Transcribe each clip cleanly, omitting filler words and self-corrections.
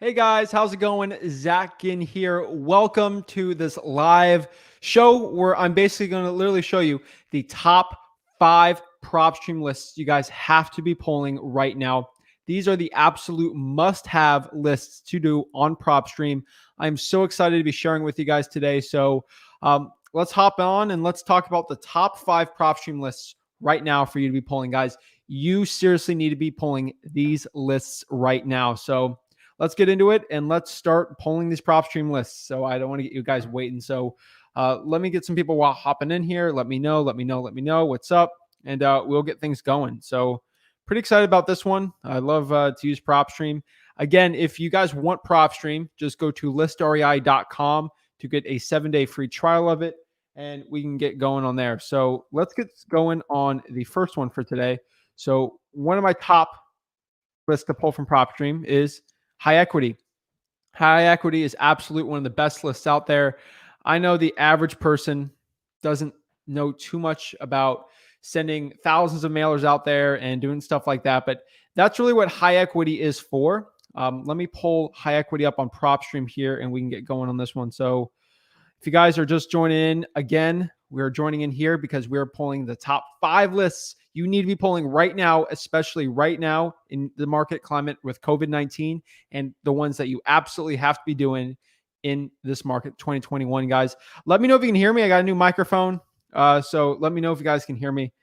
Hey guys, how's it going? Zach Ginn here. Welcome to this live show where I'm basically going to literally show you the top 5 PropStream lists you guys have to be pulling right now. These are the absolute must-have lists to do on PropStream. I'm so excited to be sharing with you guys today. So let's hop on and let's talk about the top 5 PropStream lists right now for you to be pulling, guys. You seriously need to be pulling these lists right now. So let's get into it and let's start pulling these PropStream lists. So I don't want to get you guys waiting. So let me get some people while hopping in here. Let me know what's up, and we'll get things going. So pretty excited about this one. I love to use PropStream. Again, if you guys want PropStream, just go to listrei.com to get a 7-day free trial of it, and we can get going on there. So let's get going on the first one for today. So one of my top lists to pull from PropStream is high equity. High equity is absolutely one of the best lists out there. I know the average person doesn't know too much about sending thousands of mailers out there and doing stuff like that, but that's really what high equity is for. Let me pull high equity up on PropStream here and we can get going on this one. So if you guys are just joining in, again, we're joining in here because we're pulling the top 5 lists you need to be pulling right now, especially right now in the market climate with COVID-19, and the ones that you absolutely have to be doing in this market 2021, guys. Let me know if you can hear me. I got a new microphone. So let me know if you guys can hear me.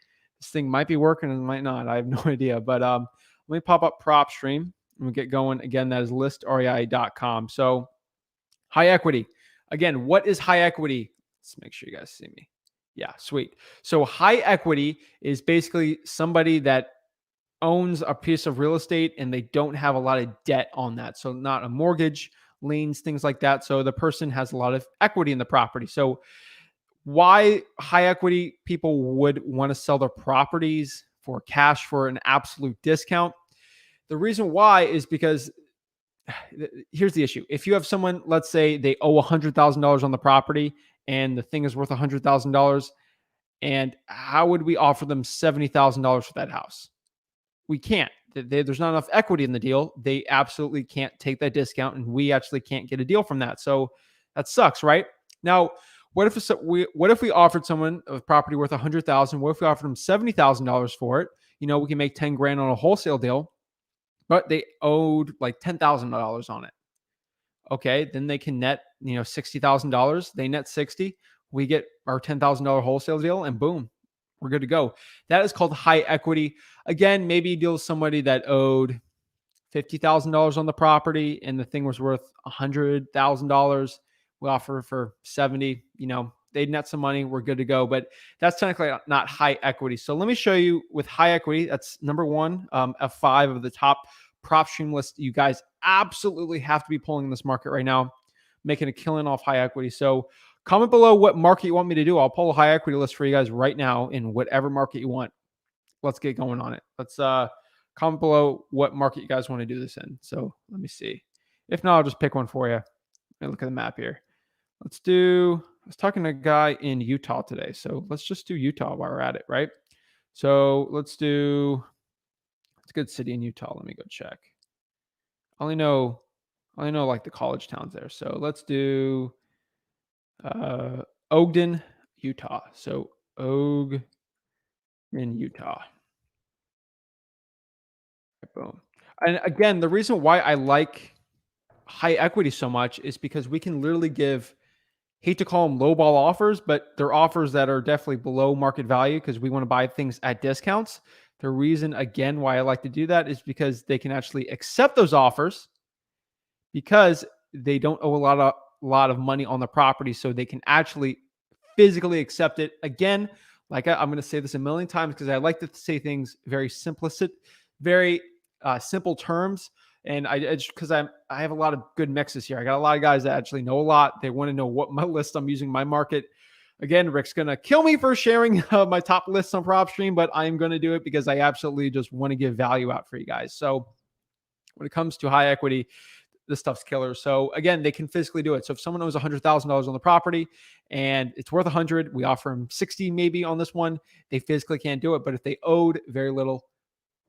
This thing might be working and it might not. I have no idea. But let me pop up PropStream and we get going. Again, that is listrei.com. So high equity. Again, what is high equity? Let's make sure you guys see me. Yeah, sweet. So high equity is basically somebody that owns a piece of real estate and they don't have a lot of debt on that. So not a mortgage, liens, things like that. So the person has a lot of equity in the property. So why high equity people would want to sell their properties for cash for an absolute discount? The reason why is because here's the issue. If you have someone, let's say they owe $100,000 on the property and the thing is worth $100,000, and how would we offer them $70,000 for that house? We can't. There's not enough equity in the deal. They absolutely can't take that discount, and we actually can't get a deal from that. So that sucks, right? Now, what if we offered someone a property worth $100,000? What if we offered them $70,000 for it? We can make 10 grand on a wholesale deal, but they owed like $10,000 on it. Okay, then they can net, $60,000. They net 60. We get our $10,000 wholesale deal, and boom, we're good to go. That is called high equity. Again, maybe you deal with somebody that owed $50,000 on the property, and the thing was worth $100,000. We offer for 70. They net some money. We're good to go. But that's technically not high equity. So let me show you with high equity. That's number one, F5 of the top PropStream list. You guys absolutely have to be pulling in this market right now, making a killing off high equity. So comment below what market you want me to do. I'll pull a high equity list for you guys right now in whatever market you want. Let's get going on it. Let's comment below what market you guys want to do this in. So let me see. If not, I'll just pick one for you. Let me look at the map here. I was talking to a guy in Utah today. So let's just do Utah while we're at it, right? So it's a good city in Utah. Let me go check. I only know like the college towns there. So let's do Ogden, Utah. So Ogden, Utah. Boom. And again, the reason why I like high equity so much is because we can literally give, hate to call them lowball offers, but they're offers that are definitely below market value because we want to buy things at discounts. The reason, again, why I like to do that is because they can actually accept those offers because they don't owe a lot of money on the property, so they can actually physically accept it. Again, like I'm going to say this a million times because I like to say things very simplistic, very simple terms. And I have a lot of good mixes here. I got a lot of guys that actually know a lot. They want to know what my list I'm using, my market. Again, Rick's going to kill me for sharing my top lists on PropStream, but I'm going to do it because I absolutely just want to give value out for you guys. So when it comes to high equity, this stuff's killer. So again, they can physically do it. So if someone owes $100,000 on the property and it's worth 100, we offer them 60 maybe on this one. They physically can't do it. But if they owed very little,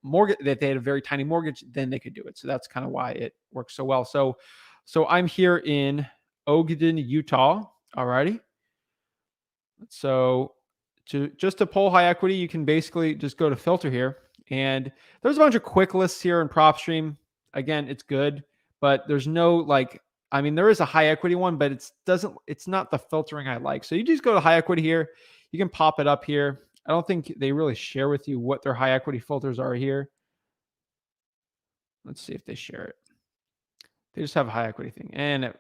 mortgage, that they had a very tiny mortgage, then they could do it. So that's kind of why it works so well. So I'm here in Ogden, Utah. Alrighty. So to pull high equity, you can basically just go to filter here, and there's a bunch of quick lists here in PropStream. Again, it's good, but there's no like, I mean, there is a high equity one, but it's not the filtering I like. So you just go to high equity here. You can pop it up here. I don't think they really share with you what their high equity filters are here. Let's see if they share it. They just have a high equity thing. And I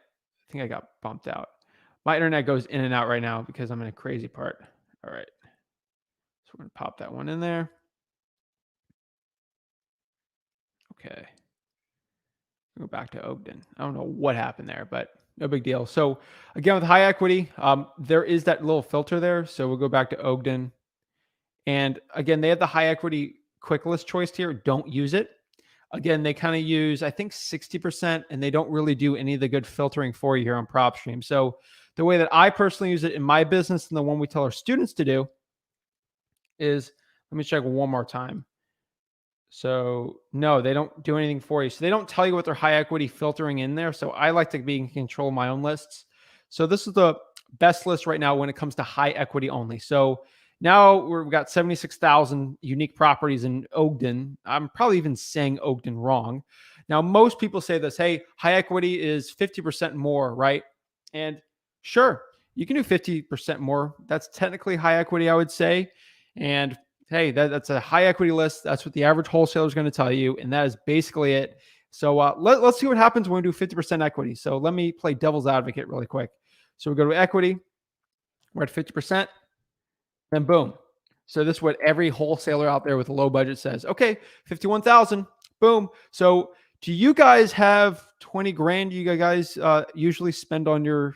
think I got bumped out. My internet goes in and out right now because I'm in a crazy part. All right. So we're going to pop that one in there. Okay. Go back to Ogden. I don't know what happened there, but no big deal. So again, with high equity, there is that little filter there. So we'll go back to Ogden. And again, they have the high equity quick list choice here. Don't use it. Again, they kind of use, I think, 60%, and they don't really do any of the good filtering for you here on PropStream. So the way that I personally use it in my business, and the one we tell our students to do, is, let me check one more time. So no, they don't do anything for you. So they don't tell you what their high equity filtering in there. So I like to be in control of my own lists. So this is the best list right now when it comes to high equity only. So now we've got 76,000 unique properties in Ogden. I'm probably even saying Ogden wrong. Now, most people say this, hey, high equity is 50% more, right? And sure, you can do 50% more. That's technically high equity, I would say. And hey, that's a high equity list. That's what the average wholesaler is going to tell you. And that is basically it. So let's see what happens when we do 50% equity. So let me play devil's advocate really quick. So we go to equity. We're at 50%. Then boom. So this is what every wholesaler out there with a low budget says. Okay, 51,000. Boom. So do you guys have 20 grand you guys usually spend on your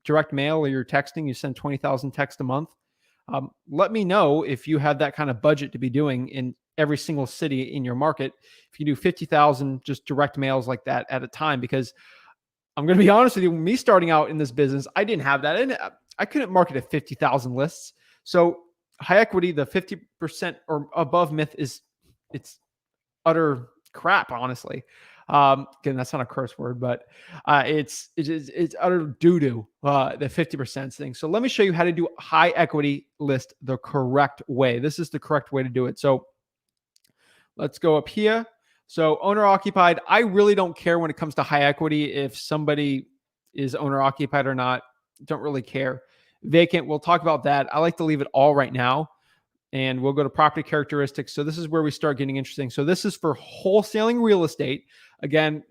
direct mail or your texting? You send 20,000 texts a month. Let me know if you have that kind of budget to be doing in every single city in your market. If you do 50,000 just direct mails like that at a time, because I'm going to be honest with you, me starting out in this business, I didn't have that. And I couldn't market at 50,000 lists. So high equity, the 50% or above myth it's utter crap, honestly. Again, that's not a curse word, but it's utter doo-doo, the 50% thing. So let me show you how to do high equity list the correct way. This is the correct way to do it. So let's go up here. So owner occupied, I really don't care when it comes to high equity if somebody is owner occupied or not. Don't really care. Vacant, we'll talk about that. I like to leave it all right now. And we'll go to property characteristics. So this is where we start getting interesting. So this is for wholesaling real estate. Again,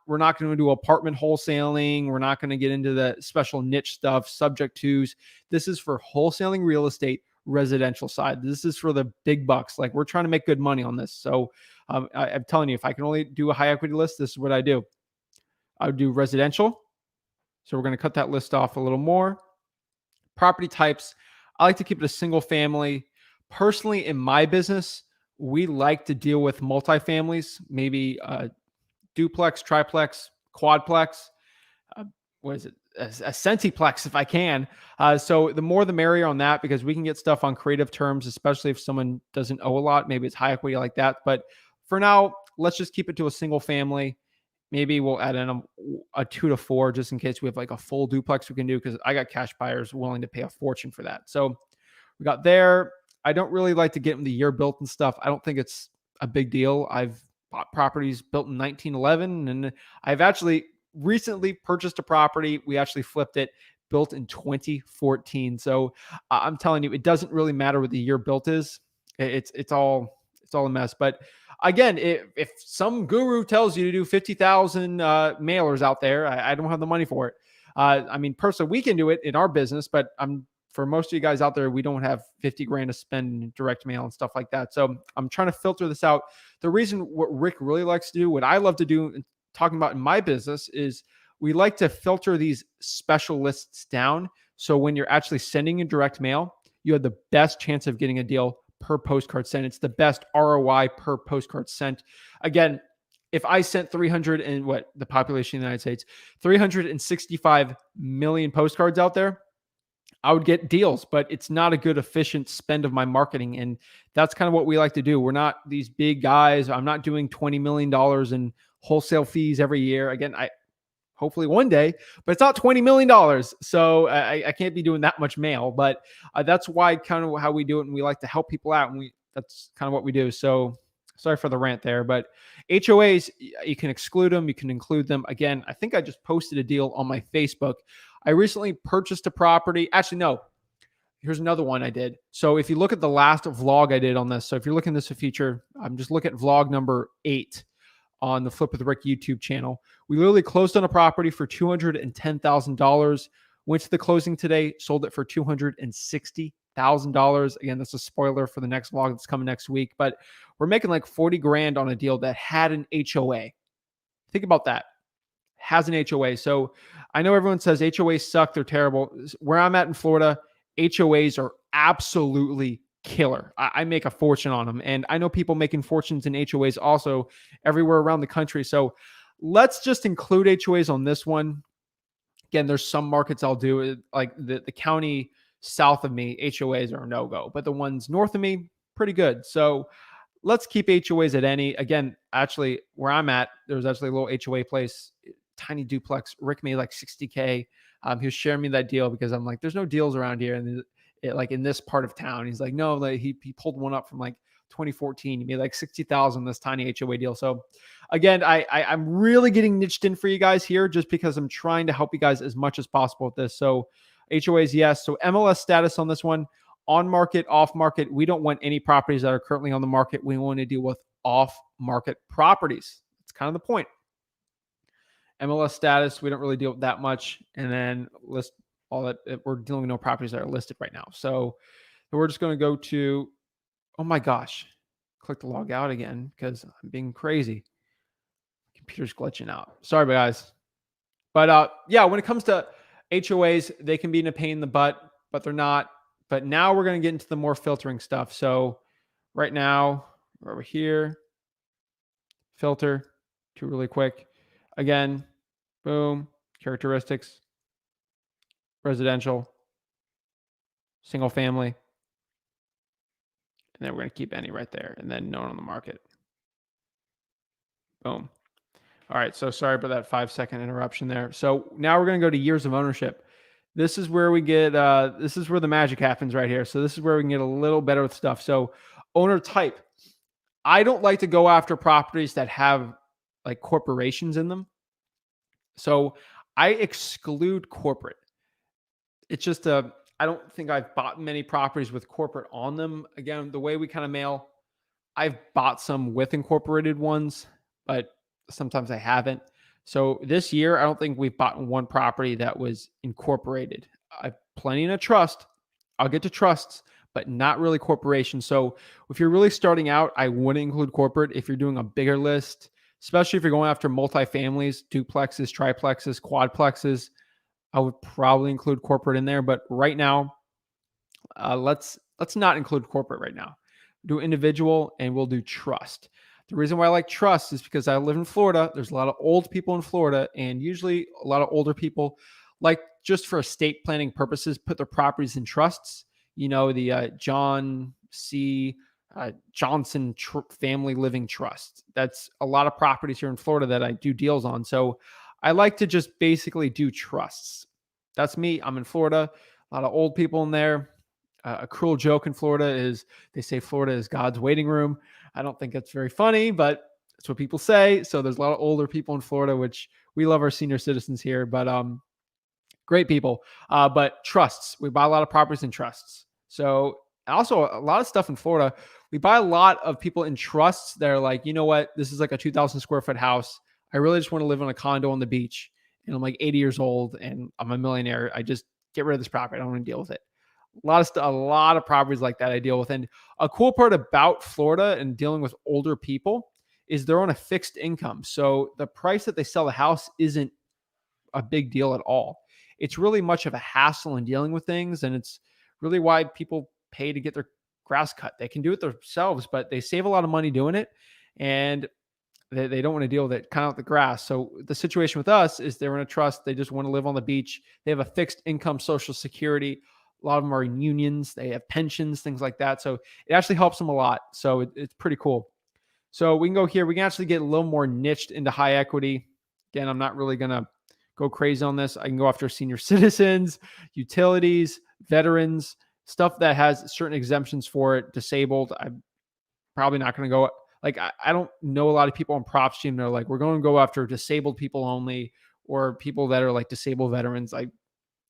we're not going to do apartment wholesaling. We're not going to get into the special niche stuff, subject tos. This is for wholesaling real estate, residential side. This is for the big bucks. Like, we're trying to make good money on this. So I'm telling you, if I can only do a high equity list, this is what I do. I would do residential. So we're going to cut that list off a little more. Property types, I like to keep it a single family. Personally, in my business, we like to deal with multifamilies, maybe duplex, triplex, quadplex. What is it? A centiplex, if I can. So the more the merrier on that, because we can get stuff on creative terms, especially if someone doesn't owe a lot. Maybe it's high equity like that. But for now, let's just keep it to a single family. Maybe we'll add in a 2 to 4 just in case we have like a full duplex we can do, because I got cash buyers willing to pay a fortune for that. So we got there. I don't really like to get in the year built and stuff. I don't think it's a big deal. I've bought properties built in 1911, and I've actually recently purchased a property. We actually flipped it, built in 2014. So I'm telling you, it doesn't really matter what the year built is. It's all a mess. But again, if some guru tells you to do 50,000 mailers out there, I don't have the money for it. I mean, personally, we can do it in our business, but for most of you guys out there, we don't have 50 grand to spend in direct mail and stuff like that. So I'm trying to filter this out. The reason what Rick really likes to do, what I love to do, and talking about in my business, is we like to filter these special lists down. So when you're actually sending in direct mail, you have the best chance of getting a deal per postcard sent. It's the best ROI per postcard sent. Again, if I sent 300 and what the population of the United States, 365 million postcards out there, I would get deals, but it's not a good efficient spend of my marketing. And that's kind of what we like to do. We're not these big guys. I'm not doing $20 million in wholesale fees every year. Again, I hopefully one day, but it's not $20 million. So I can't be doing that much mail, but that's why kind of how we do it. And we like to help people out. And that's kind of what we do. So sorry for the rant there, but HOAs, you can exclude them. You can include them. Again, I think I just posted a deal on my Facebook. I recently purchased a property. Actually, no, here's another one I did. So if you look at the last vlog I did on this, so if you're looking at this a feature, I'm just looking at vlog number 8 on the Flip with Rick YouTube channel. We literally closed on a property for $210,000. Went to the closing today, sold it for $260,000. Again, that's a spoiler for the next vlog that's coming next week, but we're making like 40 grand on a deal that had an HOA. Think about that. Has an HOA. So I know everyone says HOAs suck. They're terrible. Where I'm at in Florida, HOAs are absolutely killer. I make a fortune on them. And I know people making fortunes in HOAs also everywhere around the country. So let's just include HOAs on this one. Again, there's some markets I'll do, like the county south of me, HOAs are a no-go. But the ones north of me, pretty good. So let's keep HOAs at any. Again, actually, where I'm at, there's actually a little HOA place, tiny duplex. Rick made like 60K. He was sharing me that deal because I'm like, there's no deals around here. And like in this part of town, he's like, no, like he pulled one up from like 2014. He made like 60,000 this tiny HOA deal. So again, I'm really getting niched in for you guys here just because I'm trying to help you guys as much as possible with this. So HOAs, yes. So MLS status on this one, on market, off market. We don't want any properties that are currently on the market. We want to deal with off market properties. That's kind of the point. MLS status, we don't really deal with that much. And then list all that. We're dealing with no properties that are listed right now. So we're just going to go to, oh my gosh, click the log out again because I'm being crazy. Computer's glitching out. Sorry, guys. But yeah, when it comes to HOAs, they can be in a pain in the butt, but they're not. But now we're going to get into the more filtering stuff. So right now, we're over here, filter, to really quick. Again, boom, characteristics, residential, single family. And then we're going to keep any right there. And then known on the market. Boom. All right. So sorry about that 5-second interruption there. So now we're going to go to years of ownership. This is where we get, this is where the magic happens right here. So this is where we can get a little better with stuff. So owner type. I don't like to go after properties that have like corporations in them. So I exclude corporate. It's just I don't think I've bought many properties with corporate on them. Again, the way we kind of mail, I've bought some with incorporated ones, but sometimes I haven't. So this year, I don't think we've bought one property that was incorporated. I've plenty in a trust. I'll get to trusts, but not really corporations. So if you're really starting out, I wouldn't include corporate. If you're doing a bigger list, especially if you're going after multifamilies, duplexes, triplexes, quadplexes, I would probably include corporate in there. But right now, let's not include corporate right now. Do individual and we'll do trust. The reason why I like trust is because I live in Florida. There's a lot of old people in Florida, and usually a lot of older people, like just for estate planning purposes, put their properties in trusts. You know, the John C. Johnson Family Living Trust. That's a lot of properties here in Florida that I do deals on. So I like to just basically do trusts. That's me. I'm in Florida. A lot of old people in there. A cruel joke in Florida is they say Florida is God's waiting room. I don't think that's very funny, but that's what people say. So there's a lot of older people in Florida, which we love our senior citizens here, but great people. But trusts, we buy a lot of properties in trusts. So also a lot of stuff in Florida. We buy a lot of people in trusts that are like, you know what? This is like a 2,000 square foot house. I really just want to live in a condo on the beach. And I'm like 80 years old and I'm a millionaire. I just get rid of this property. I don't want to deal with it. A lot of properties like that I deal with. And a cool part about Florida and dealing with older people is they're on a fixed income. So the price that they sell the house isn't a big deal at all. It's really much of a hassle in dealing with things. And it's really why people pay to get their grass cut. They can do it themselves, but they save a lot of money doing it. And they don't want to deal with it, kind of like the grass. So the situation with us is they're in a trust. They just want to live on the beach. They have a fixed income, Social Security. A lot of them are in unions. They have pensions, things like that. So it actually helps them a lot. So it's pretty cool. So we can go here. We can actually get a little more niched into high equity. Again, I'm not really going to go crazy on this. I can go after senior citizens, utilities, veterans, stuff that has certain exemptions for it, disabled. I'm probably not going to go. Like, I don't know a lot of people on PropStream. They're like, we're going to go after disabled people only, or people that are like disabled veterans.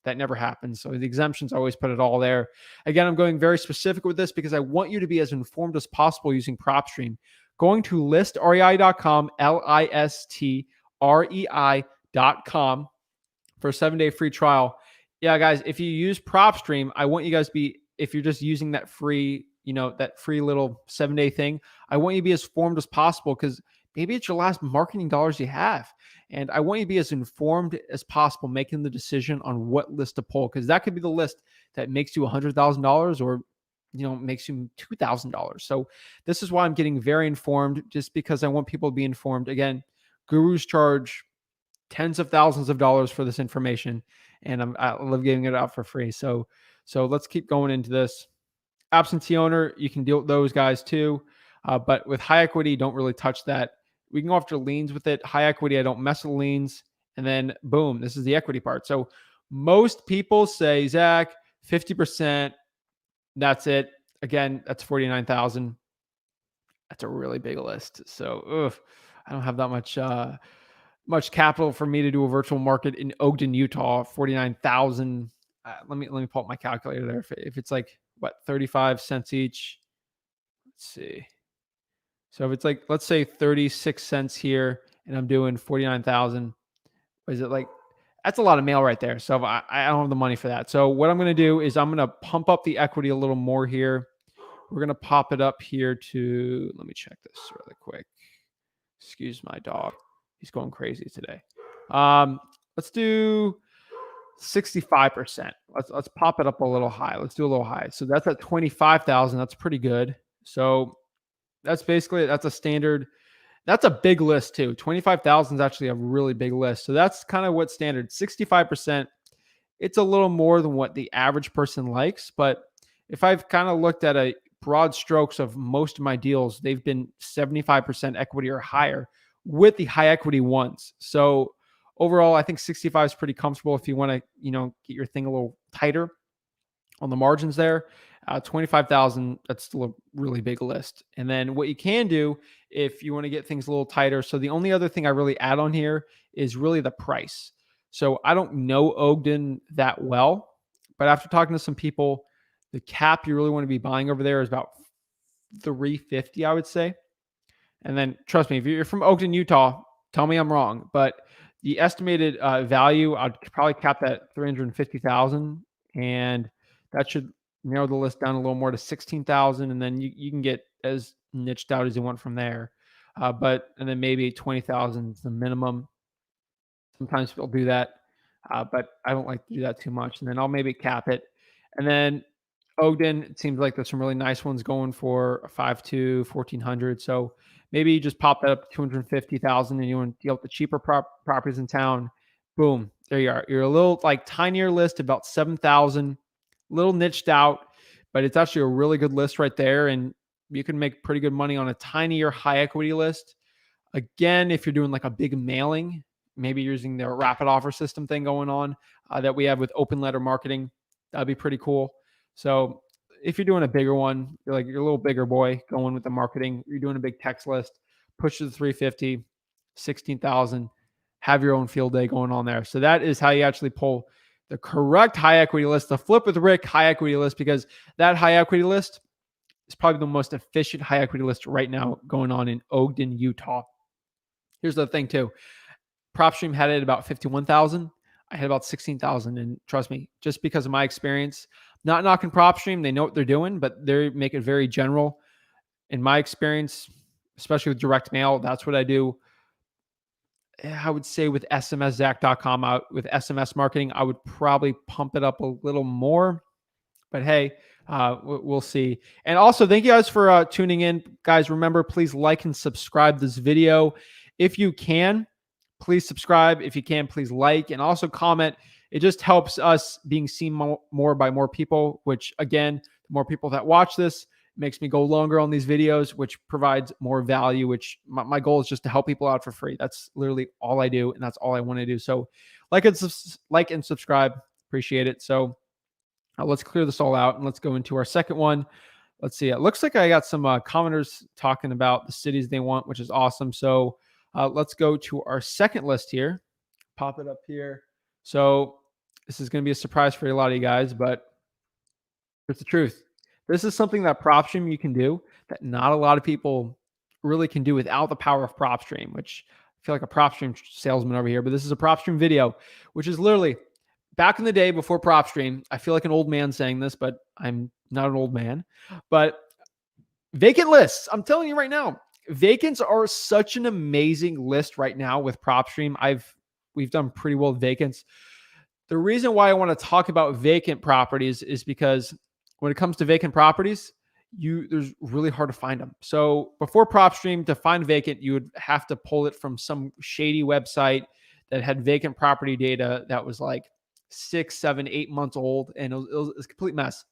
That never happens. So the exemptions always put it all there. Again, I'm going very specific with this because I want you to be as informed as possible using PropStream. Going to listrei.com, listrei.com for a 7-day free trial. Yeah, guys, if you use PropStream, I want you guys to be, if you're just using that free, that free little 7-day thing, I want you to be as informed as possible because maybe it's your last marketing dollars you have. And I want you to be as informed as possible, making the decision on what list to pull, because that could be the list that makes you $100,000 or, makes you $2,000. So this is why I'm getting very informed, just because I want people to be informed. Again, gurus charge tens of thousands of dollars for this information, and I love giving it out for free. So let's keep going into this. Absentee owner, you can deal with those guys too. But with high equity, don't really touch that. We can go after liens with it. High equity, I don't mess with liens. And then boom, this is the equity part. So most people say, Zach, 50%, that's it. Again, that's 49,000. That's a really big list. So I don't have that much capital for me to do a virtual market in Ogden, Utah. 49,000. Let me pull up my calculator there. If it's like, what, 35 cents each. Let's see. So if it's like, let's say 36 cents here, and I'm doing 49,000, is it like, that's a lot of mail right there. So I don't have the money for that. So what I'm going to do is I'm going to pump up the equity a little more here. We're going to pop it up here to, let me check this really quick. Excuse my dog. He's going crazy today. Let's do 65%. Let's pop it up a little high. Let's do a little high. So that's at 25,000. That's pretty good. So that's a standard. That's a big list too. 25,000 is actually a really big list. So that's kind of what standard. 65%. It's a little more than what the average person likes. But if I've kind of looked at a broad strokes of most of my deals, they've been 75% equity or higher with the high equity ones. So overall, I think 65 is pretty comfortable if you want to, get your thing a little tighter on the margins there. 25,000, that's still a really big list. And then what you can do if you want to get things a little tighter. So the only other thing I really add on here is really the price. So I don't know Ogden that well, but after talking to some people, the cap you really want to be buying over there is about 350, I would say. And then trust me, if you're from Ogden, Utah, tell me I'm wrong, but the estimated value, I'd probably cap that 350,000, and that should narrow the list down a little more to 16,000, and then you can get as niched out as you want from there. And then maybe 20,000 is the minimum. Sometimes people do that, but I don't like to do that too much. And then I'll maybe cap it. And then Ogden, it seems like there's some really nice ones going for a 5.2, 1,400. So maybe you just pop that up to 250,000 and you want to deal with the cheaper properties in town. Boom, there you are. You're a little like tinier list, about 7,000, a little niched out, but it's actually a really good list right there. And you can make pretty good money on a tinier high equity list. Again, if you're doing like a big mailing, maybe using their rapid offer system thing going on that we have with open letter marketing, that'd be pretty cool. So if you're doing a bigger one, you're a little bigger boy going with the marketing, you're doing a big text list, push to the 350, 16,000, have your own field day going on there. So that is how you actually pull the correct high equity list, the flip with Rick high equity list, because that high equity list is probably the most efficient high equity list right now going on in Ogden, Utah. Here's the thing too. PropStream had it about 51,000. I had about 16,000. And trust me, just because of my experience, not knocking PropStream, they know what they're doing, but they make it very general. In my experience, especially with direct mail, that's what I do. I would say with SMSZach.com, with SMS marketing, I would probably pump it up a little more. But hey, we'll see. And also, thank you guys for tuning in. Guys, remember, please like and subscribe this video. If you can, please subscribe. If you can, please like and also comment. it just helps us being seen more by more people, which again, the more people that watch this makes me go longer on these videos, which provides more value, which my goal is just to help people out for free. That's literally all I do. And that's all I want to do. So like and subscribe. Appreciate it. So let's clear this all out and let's go into our second one. Let's see. It looks like I got some commenters talking about the cities they want, which is awesome. So let's go to our second list here. Pop it up here. So this is going to be a surprise for a lot of you guys, but it's the truth. This is something that PropStream you can do that not a lot of people really can do without the power of PropStream, which I feel like a PropStream salesman over here, but this is a PropStream video, which is literally back in the day before PropStream. I feel like an old man saying this, but I'm not an old man. But vacant lists, I'm telling you right now, vacants are such an amazing list right now with PropStream. We've done pretty well with vacants. The reason why I want to talk about vacant properties is because when it comes to vacant properties, there's really hard to find them. So before PropStream, to find vacant, you would have to pull it from some shady website that had vacant property data that was like 6, 7, 8 months old, and it was a complete mess.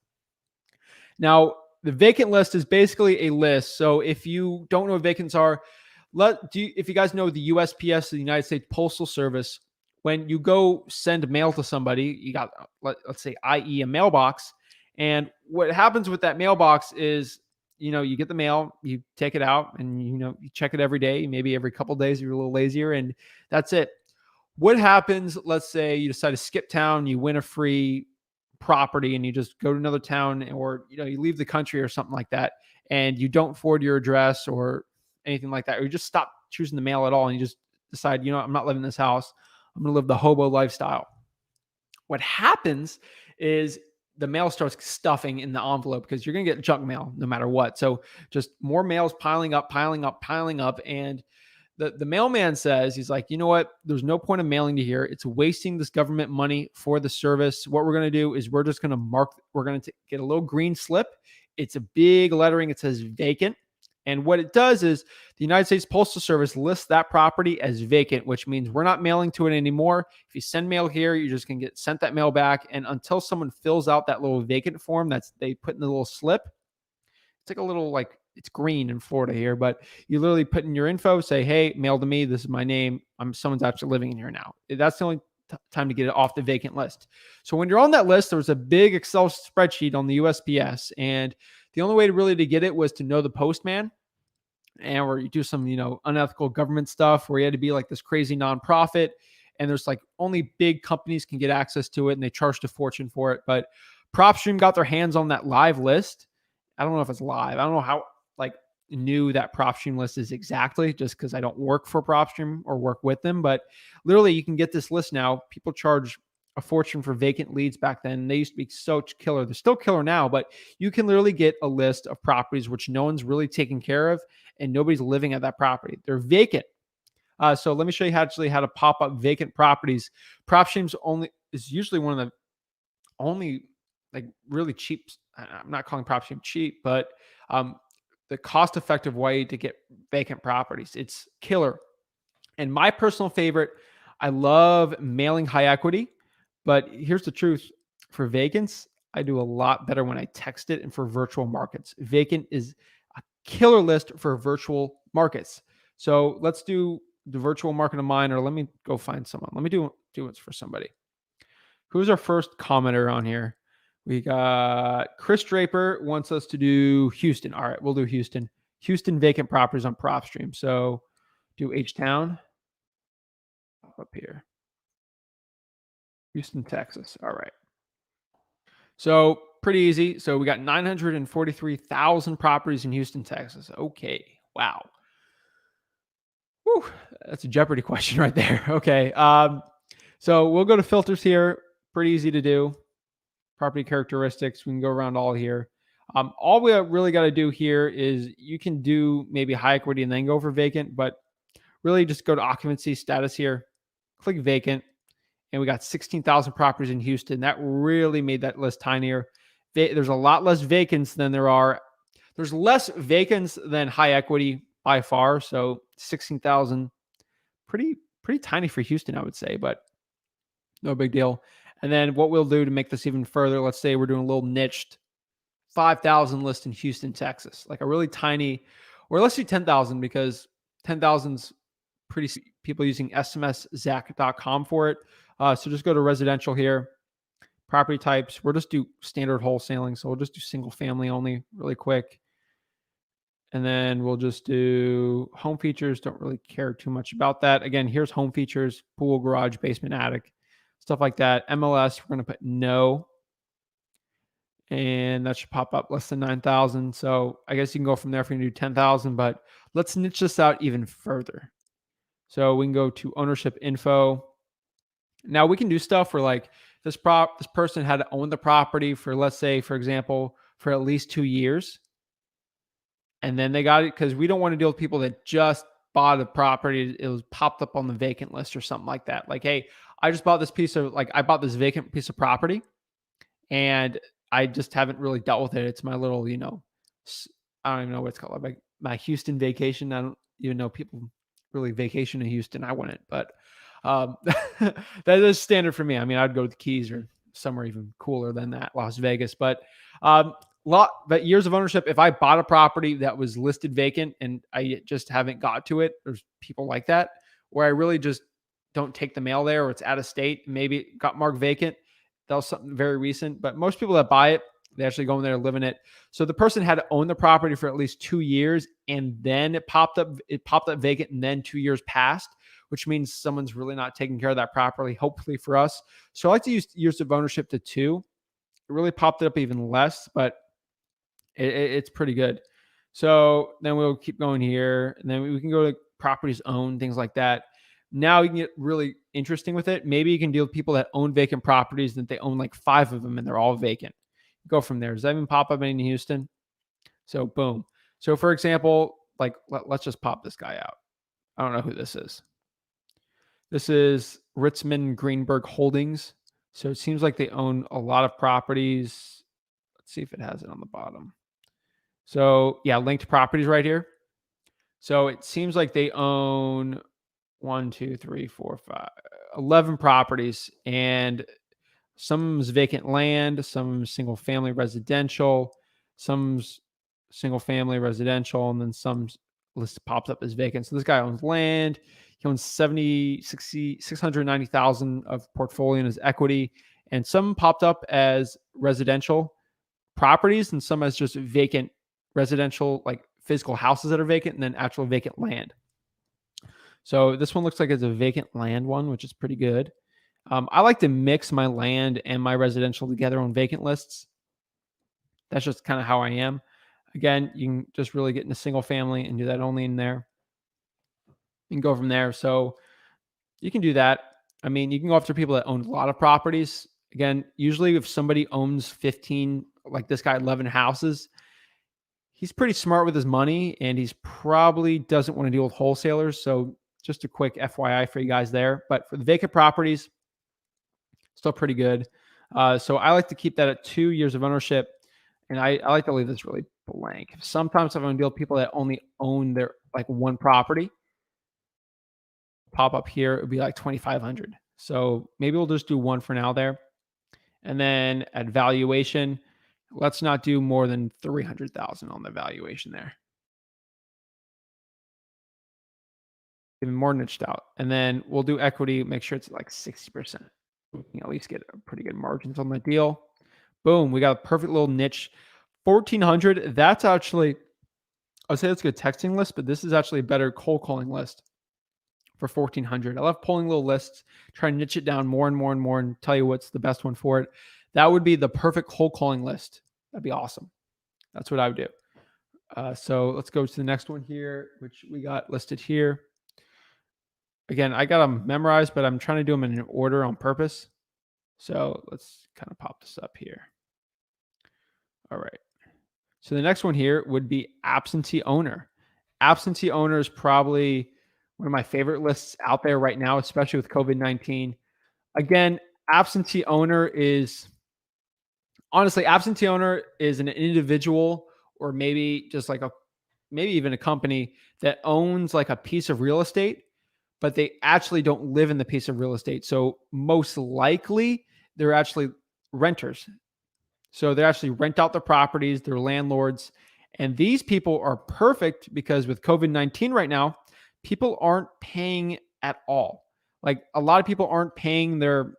Now, the vacant list is basically a list. So if you don't know what vacants are, if you guys know the USPS, the United States Postal Service, when you go send mail to somebody, you got, let's say, i.e. a mailbox. And what happens with that mailbox is, you get the mail, you take it out, and, you check it every day, maybe every couple of days, you're a little lazier, and that's it. What happens, let's say you decide to skip town, you win a free property, and you just go to another town, or, you leave the country or something like that, and you don't forward your address or anything like that, or you just stop choosing the mail at all, and you just decide, I'm not living in this house. I'm going to live the hobo lifestyle. What happens is the mail starts stuffing in the envelope because you're going to get junk mail no matter what. So just more mail's piling up. And the mailman says, he's like, you know what? There's no point of mailing to here. It's wasting this government money for the service. What we're going to do is we're going to get a little green slip. It's a big lettering. It says vacant. And what it does is the United States Postal Service lists that property as vacant, which means we're not mailing to it anymore. If you send mail here, you're just going to get sent that mail back. And until someone fills out that little vacant form they put in the little slip, it's like a little, it's green in Florida here, but you literally put in your info, say, hey, mail to me. This is my name. Someone's actually living in here now. That's the only time to get it off the vacant list. So when you're on that list, there was a big Excel spreadsheet on the USPS, and the only way to get it was to know the postman, or you do some, unethical government stuff where you had to be like this crazy nonprofit, and there's only big companies can get access to it, and they charged a fortune for it. But PropStream got their hands on that live list. I don't know if it's live. I don't know how new that PropStream list is exactly, just because I don't work for PropStream or work with them. But literally, you can get this list now. People charge a fortune for vacant leads back then. They used to be so killer. They're still killer now, but you can literally get a list of properties which no one's really taking care of and nobody's living at that property. They're vacant. So let me show you how to pop up vacant properties. PropStream's is usually one of the only really cheap. I'm not calling PropStream cheap, but the cost-effective way to get vacant properties. It's killer. And my personal favorite, I love mailing high equity, but here's the truth. For vacants, I do a lot better when I text it and for virtual markets. Vacant is a killer list for virtual markets. So let's do the virtual market of mine, or let me go find someone. Let me do it for somebody. Who's our first commenter on here? We got Chris Draper wants us to do Houston. All right, we'll do Houston. Houston vacant properties on PropStream. So do H-Town up here. Houston, Texas. All right. So pretty easy. So we got 943,000 properties in Houston, Texas. Okay. Wow. Whew, that's a Jeopardy question right there. Okay. So we'll go to filters here. Pretty easy to do. Property characteristics. We can go around all here. All we really got to do here is you can do maybe high equity and then go for vacant, but really just go to occupancy status here, click vacant, and we got 16,000 properties in Houston. That really made that list tinier. There's a lot less vacants than there's less vacants than high equity by far. So 16,000, pretty tiny for Houston, I would say, but no big deal. And then what we'll do to make this even further, let's say we're doing a little niched 5,000 list in Houston, Texas, like a really tiny, or let's do 10,000 because 10,000's pretty people using smszach.com for it. So just go to residential here, property types. We'll just do standard wholesaling. So we'll just do single family only really quick. And then we'll just do home features. Don't really care too much about that. Again, here's home features, pool, garage, basement, attic, stuff like that. MLS, we're going to put no. And that should pop up less than 9,000. So I guess you can go from there if you're going to do 10,000, but let's niche this out even further. So we can go to ownership info. Now we can do stuff where like this person had to own the property for, let's say, for example, for at least 2 years. And then they got it because we don't want to deal with people that just bought a property. It was popped up on the vacant list or something like that. Like, hey, I just bought this I bought this vacant piece of property and I just haven't really dealt with it. It's my little, I don't even know what it's called. Like my Houston vacation. I don't even know people really vacation in Houston. I wouldn't, but that is standard for me. I mean, I'd go to the Keys or somewhere even cooler than that, Las Vegas. But but years of ownership, if I bought a property that was listed vacant and I just haven't got to it, there's people like that where I really just don't take the mail there or it's out of state. Maybe it got marked vacant. That was something very recent, but most people that buy it, they actually go in there and live in it. So the person had to own the property for at least 2 years and then it popped up vacant and then 2 years passed, which means someone's really not taking care of that properly, hopefully for us. So I like to use years of ownership to 2. It really popped it up even less, but it's pretty good. So then we'll keep going here and then we can go to properties owned, things like that. Now you can get really interesting with it. Maybe you can deal with people that own vacant properties that they own like 5 of them and they're all vacant. Go from there. Does that even pop up in Houston? So boom. So for example, like let's just pop this guy out. I don't know who this is. This is Ritzman Greenberg Holdings. So it seems like they own a lot of properties. Let's see if it has it on the bottom. So yeah, linked properties right here. So it seems like they own 1, 2, 3, 4, 5, 11 properties, and some's vacant land, some single family residential, some's single family residential, and then some list pops up as vacant. So this guy owns land. He owns 690,000 of portfolio in his equity, and some popped up as residential properties and some as just vacant residential, like physical houses that are vacant, and then actual vacant land. So this one looks like it's a vacant land one, which is pretty good. I like to mix my land and my residential together on vacant lists. That's just kind of how I am. Again, you can just really get into single family and do that only in there. You can go from there. So you can do that. I mean, you can go after people that own a lot of properties. Again, usually if somebody owns 15, like this guy, 11 houses, he's pretty smart with his money and he's probably doesn't want to deal with wholesalers. So just a quick FYI for you guys there. But for the vacant properties, still pretty good. So I like to keep that at 2 years of ownership. And I like to leave this really blank. Sometimes if I'm going to deal with people that only own their like one property, pop up here, it would be like 2,500. So maybe we'll just do one for now there. And then at valuation, let's not do more than 300,000 on the valuation there. Even more niched out. And then we'll do equity, make sure it's like 60%. We can at least get a pretty good margins on the deal. Boom, we got a perfect little niche. 1,400, that's actually, I'd say it's a good texting list, but this is actually a better cold calling list for 1,400. I love pulling little lists, try to niche it down more and more and more and tell you what's the best one for it. That would be the perfect cold calling list. That'd be awesome. That's what I would do. So let's go to the next one here, which we got listed here. Again, I got them memorized, but I'm trying to do them in an order on purpose. So let's kind of pop this up here. All right. So the next one here would be absentee owner. Absentee owner is probably one of my favorite lists out there right now, especially with COVID-19. Again, absentee owner is honestly, absentee owner is an individual or maybe just like maybe even a company that owns like a piece of real estate, but they actually don't live in the piece of real estate. So most likely they're actually renters. So they actually rent out the properties, they're landlords. And these people are perfect because with COVID-19 right now, people aren't paying at all. Like a lot of people aren't paying their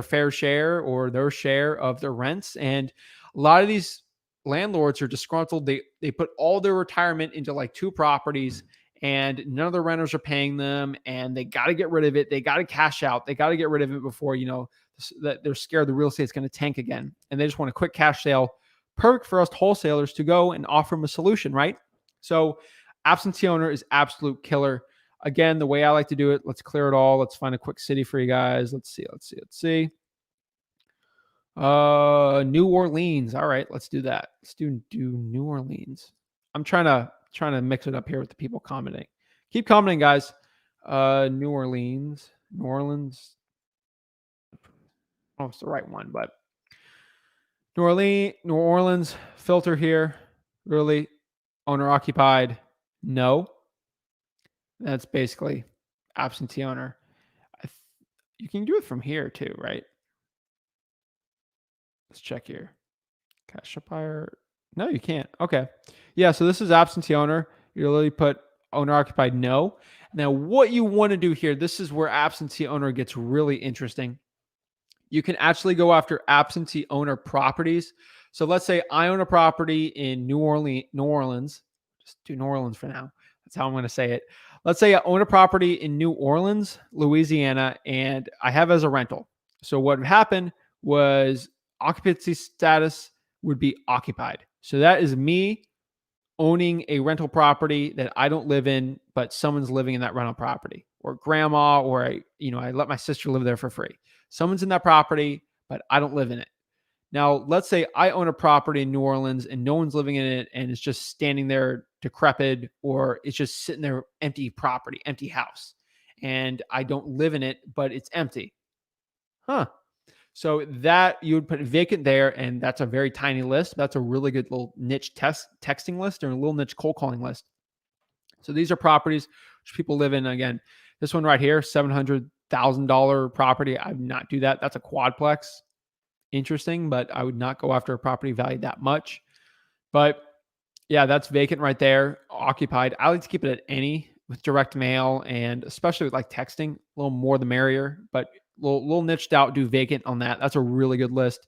fair share or their share of their rents. And a lot of these landlords are disgruntled. They put all their retirement into like two properties and none of the renters are paying them and they got to get rid of it. They got to cash out. They got to get rid of it before, that they're scared the real estate's going to tank again. And they just want a quick cash sale. Perfect for us wholesalers to go and offer them a solution, right? So absentee owner is absolute killer. Again, the way I like to do it, let's clear it all. Let's find a quick city for you guys. Let's see. New Orleans. All right, let's do that. Let's do New Orleans. I'm trying to mix it up here with the people commenting. Keep commenting, guys. New Orleans. I don't know if it's the right one, but New Orleans, filter here. Really, owner occupied? No. That's basically absentee owner. You can do it from here too, right? Let's check here. Cash buyer. No, you can't. Okay. Yeah, so this is absentee owner. You literally put owner occupied no. Now, what you want to do here, this is where absentee owner gets really interesting. You can actually go after absentee owner properties. So let's say I own a property in New Orleans. Just do New Orleans for now. That's how I'm going to say it. Let's say I own a property in New Orleans, Louisiana, and I have as a rental. So what would happen was occupancy status would be occupied. So that is me owning a rental property that I don't live in, but someone's living in that rental property, or grandma, or I let my sister live there for free. Someone's in that property, but I don't live in it. Now, let's say I own a property in New Orleans and no one's living in it and it's just standing there decrepit, or it's just sitting there empty property, empty house, and I don't live in it, but it's empty. So that you would put vacant there, and that's a very tiny list. That's a really good little niche texting list or a little niche cold calling list. So these are properties which people live in. Again, this one right here, $700,000 property. I would not do that. That's a quadplex. Interesting, but I would not go after a property valued that much. But yeah, that's vacant right there, occupied. I like to keep it at any with direct mail, and especially with like texting, a little more the merrier, but little niched out, do vacant on that. That's a really good list.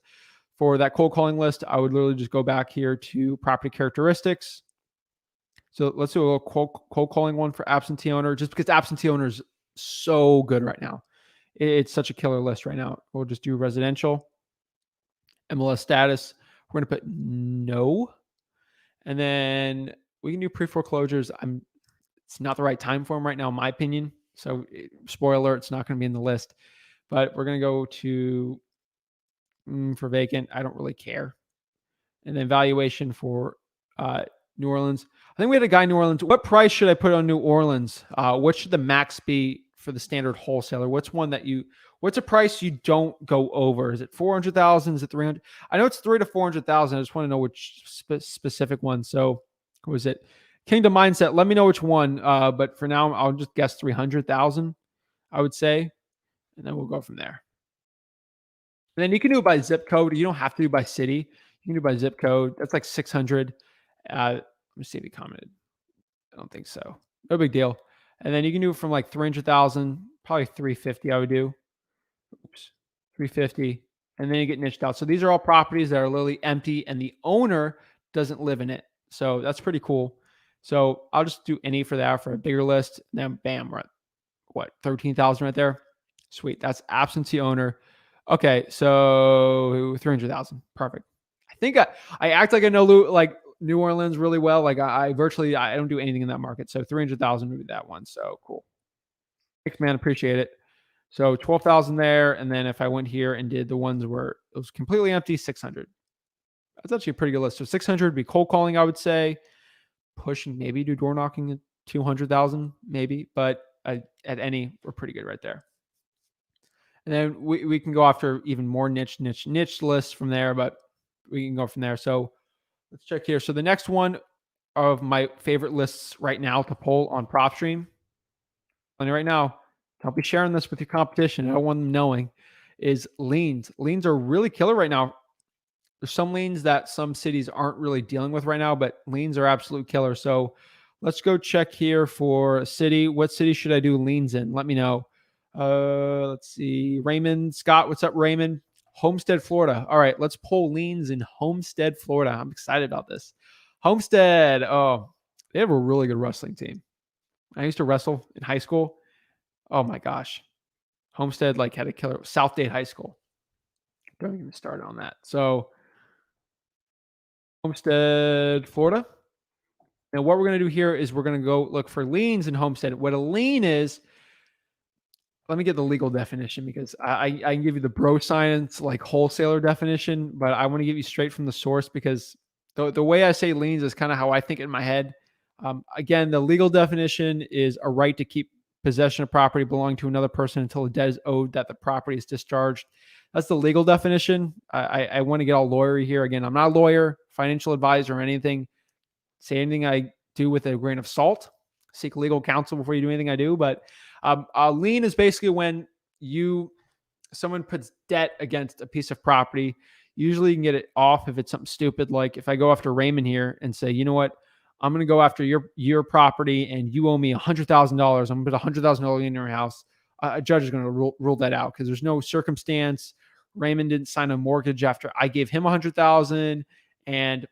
For that cold calling list, I would literally just go back here to property characteristics. So let's do a little cold calling one for absentee owner, just because absentee owner is so good right now. It's such a killer list right now. We'll just do residential. MLS status. We're going to put no. And then we can do pre-foreclosures. It's not the right time for them right now, in my opinion. So spoiler alert, it's not going to be in the list. But we're going to go to for vacant. I don't really care. And then valuation for New Orleans. I think we had a guy in New Orleans. What price should I put on New Orleans? What should the max be for the standard wholesaler? What's a price you don't go over? Is it 400,000? Is it 300? I know it's 300 to 400,000. I just want to know which specific one. So what was it? Kingdom Mindset. Let me know which one. But for now, I'll just guess 300,000, I would say. And then we'll go from there. And then you can do it by zip code. You don't have to do by city. You can do by zip code. That's like 600. Let me see if he commented. I don't think so. No big deal. And then you can do it from like 300,000, probably 350. I would do. Oops, 350. And then you get niched out. So these are all properties that are literally empty and the owner doesn't live in it. So that's pretty cool. So I'll just do any for that for a bigger list. And then bam, we're at what, 13,000 right there. Sweet. That's absentee owner. Okay. So 300,000. Perfect. I think I act like I know like New Orleans really well. Like I don't do anything in that market. So 300,000 would be that one. So cool. Thanks, man. Appreciate it. So 12,000 there. And then if I went here and did the ones where it was completely empty, 600. That's actually a pretty good list. So 600 would be cold calling, I would say. Pushing, maybe do door knocking at 200,000, maybe. But at any, we're pretty good right there. And then we can go after even more niche lists from there, but we can go from there. So let's check here. So the next one of my favorite lists right now to pull on PropStream, and right now, don't be sharing this with your competition. I don't want them knowing, is liens. Liens are really killer right now. There's some liens that some cities aren't really dealing with right now, but liens are absolute killer. So let's go check here for a city. What city should I do liens in? Let me know. Let's see. Raymond Scott, what's up, Raymond? Homestead, Florida. All right, let's pull liens in Homestead, Florida. I'm excited about this. Homestead. Oh, they have a really good wrestling team. I used to wrestle in high school. Oh my gosh. Homestead like had a killer. South Dade High School. Don't even start on that. So Homestead, Florida. And what we're going to do here is we're going to go look for liens in Homestead. What a lien is, let me get the legal definition because I can give you the bro science like wholesaler definition, but I want to give you straight from the source because the way I say liens is kind of how I think in my head. Again, the legal definition is a right to keep possession of property belonging to another person until a debt is owed that the property is discharged. That's the legal definition. I want to get all lawyery here. Again, I'm not a lawyer, financial advisor, or anything. Say anything I do with a grain of salt. Seek legal counsel before you do anything I do. But a lien is basically when someone puts debt against a piece of property. Usually you can get it off if it's something stupid. Like if I go after Raymond here and say, you know what, I'm going to go after your property and you owe me $100,000. I'm going to put $100,000 lien in your house. A judge is going to rule that out because there's no circumstance. Raymond didn't sign a mortgage after I gave him $100,000 and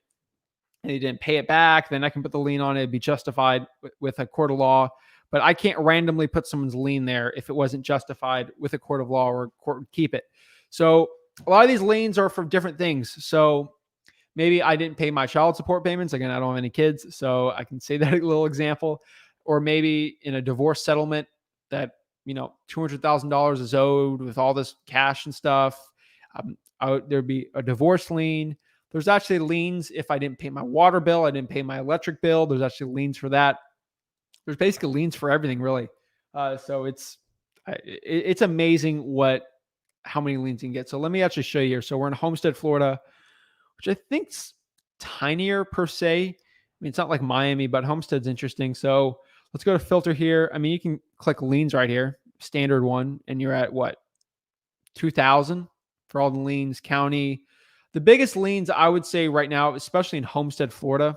he didn't pay it back. Then I can put the lien on it. It'd be justified with a court of law. But I can't randomly put someone's lien there if it wasn't justified with a court of law or court would keep it. So a lot of these liens are for different things. So maybe I didn't pay my child support payments. Again, I don't have any kids, so I can say that a little example. Or maybe in a divorce settlement that, $200,000 is owed with all this cash and stuff. There'd be a divorce lien. There's actually liens if I didn't pay my water bill, I didn't pay my electric bill. There's actually liens for that. There's basically liens for everything, really. So it's amazing how many liens you can get. So let me actually show you here. So we're in Homestead, Florida, which I think's tinier per se. I mean, it's not like Miami, but Homestead's interesting. So let's go to filter here. I mean, you can click liens right here, standard one, and you're at what? 2,000 for all the liens, county. The biggest liens I would say right now, especially in Homestead, Florida.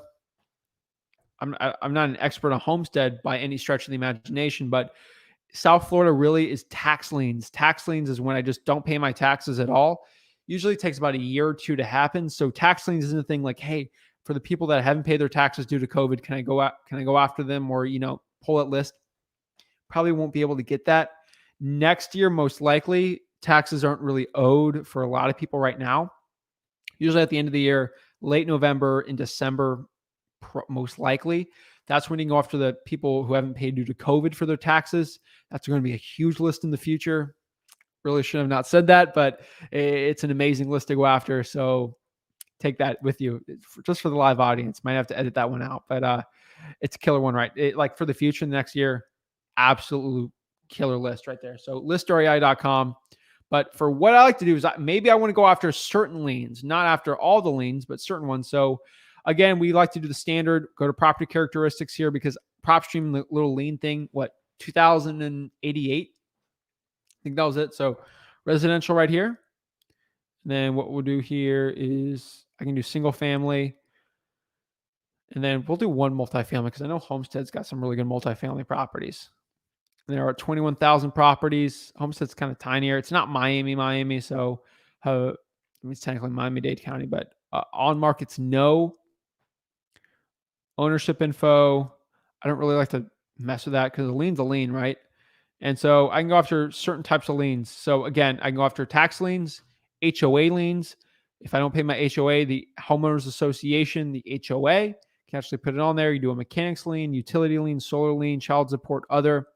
I'm not an expert on Homestead by any stretch of the imagination, but South Florida really is tax liens. Tax liens is when I just don't pay my taxes at all. Usually it takes about a year or two to happen. So tax liens isn't a thing like, hey, for the people that haven't paid their taxes due to COVID, can I go after them or, pull that list? Probably won't be able to get that. Next year, most likely, taxes aren't really owed for a lot of people right now. Usually at the end of the year, late November and December, most likely. That's when you can go after the people who haven't paid due to COVID for their taxes. That's going to be a huge list in the future. Really should have not said that, but it's an amazing list to go after. So take that with you just for the live audience. Might have to edit that one out, but it's a killer one, right? Like for the future, next year, absolute killer list right there. So listeria.com. But for what I like to do is maybe I want to go after certain liens, not after all the liens, but certain ones. So again, we like to do the standard, go to property characteristics here because PropStream, the little lien thing, 2088? I think that was it. So residential right here. And then what we'll do here is I can do single family. And then we'll do one multifamily because I know Homestead's got some really good multifamily properties. And there are 21,000 properties. Homestead's kind of tinier. It's not Miami. So it's technically Miami-Dade County, but on markets, no. Ownership info. I don't really like to mess with that because a lien's a lien, right? And so I can go after certain types of liens. So again, I can go after tax liens, HOA liens. If I don't pay my HOA, the homeowners association, the HOA can actually put it on there. You do a mechanics lien, utility lien, solar lien, child support, other.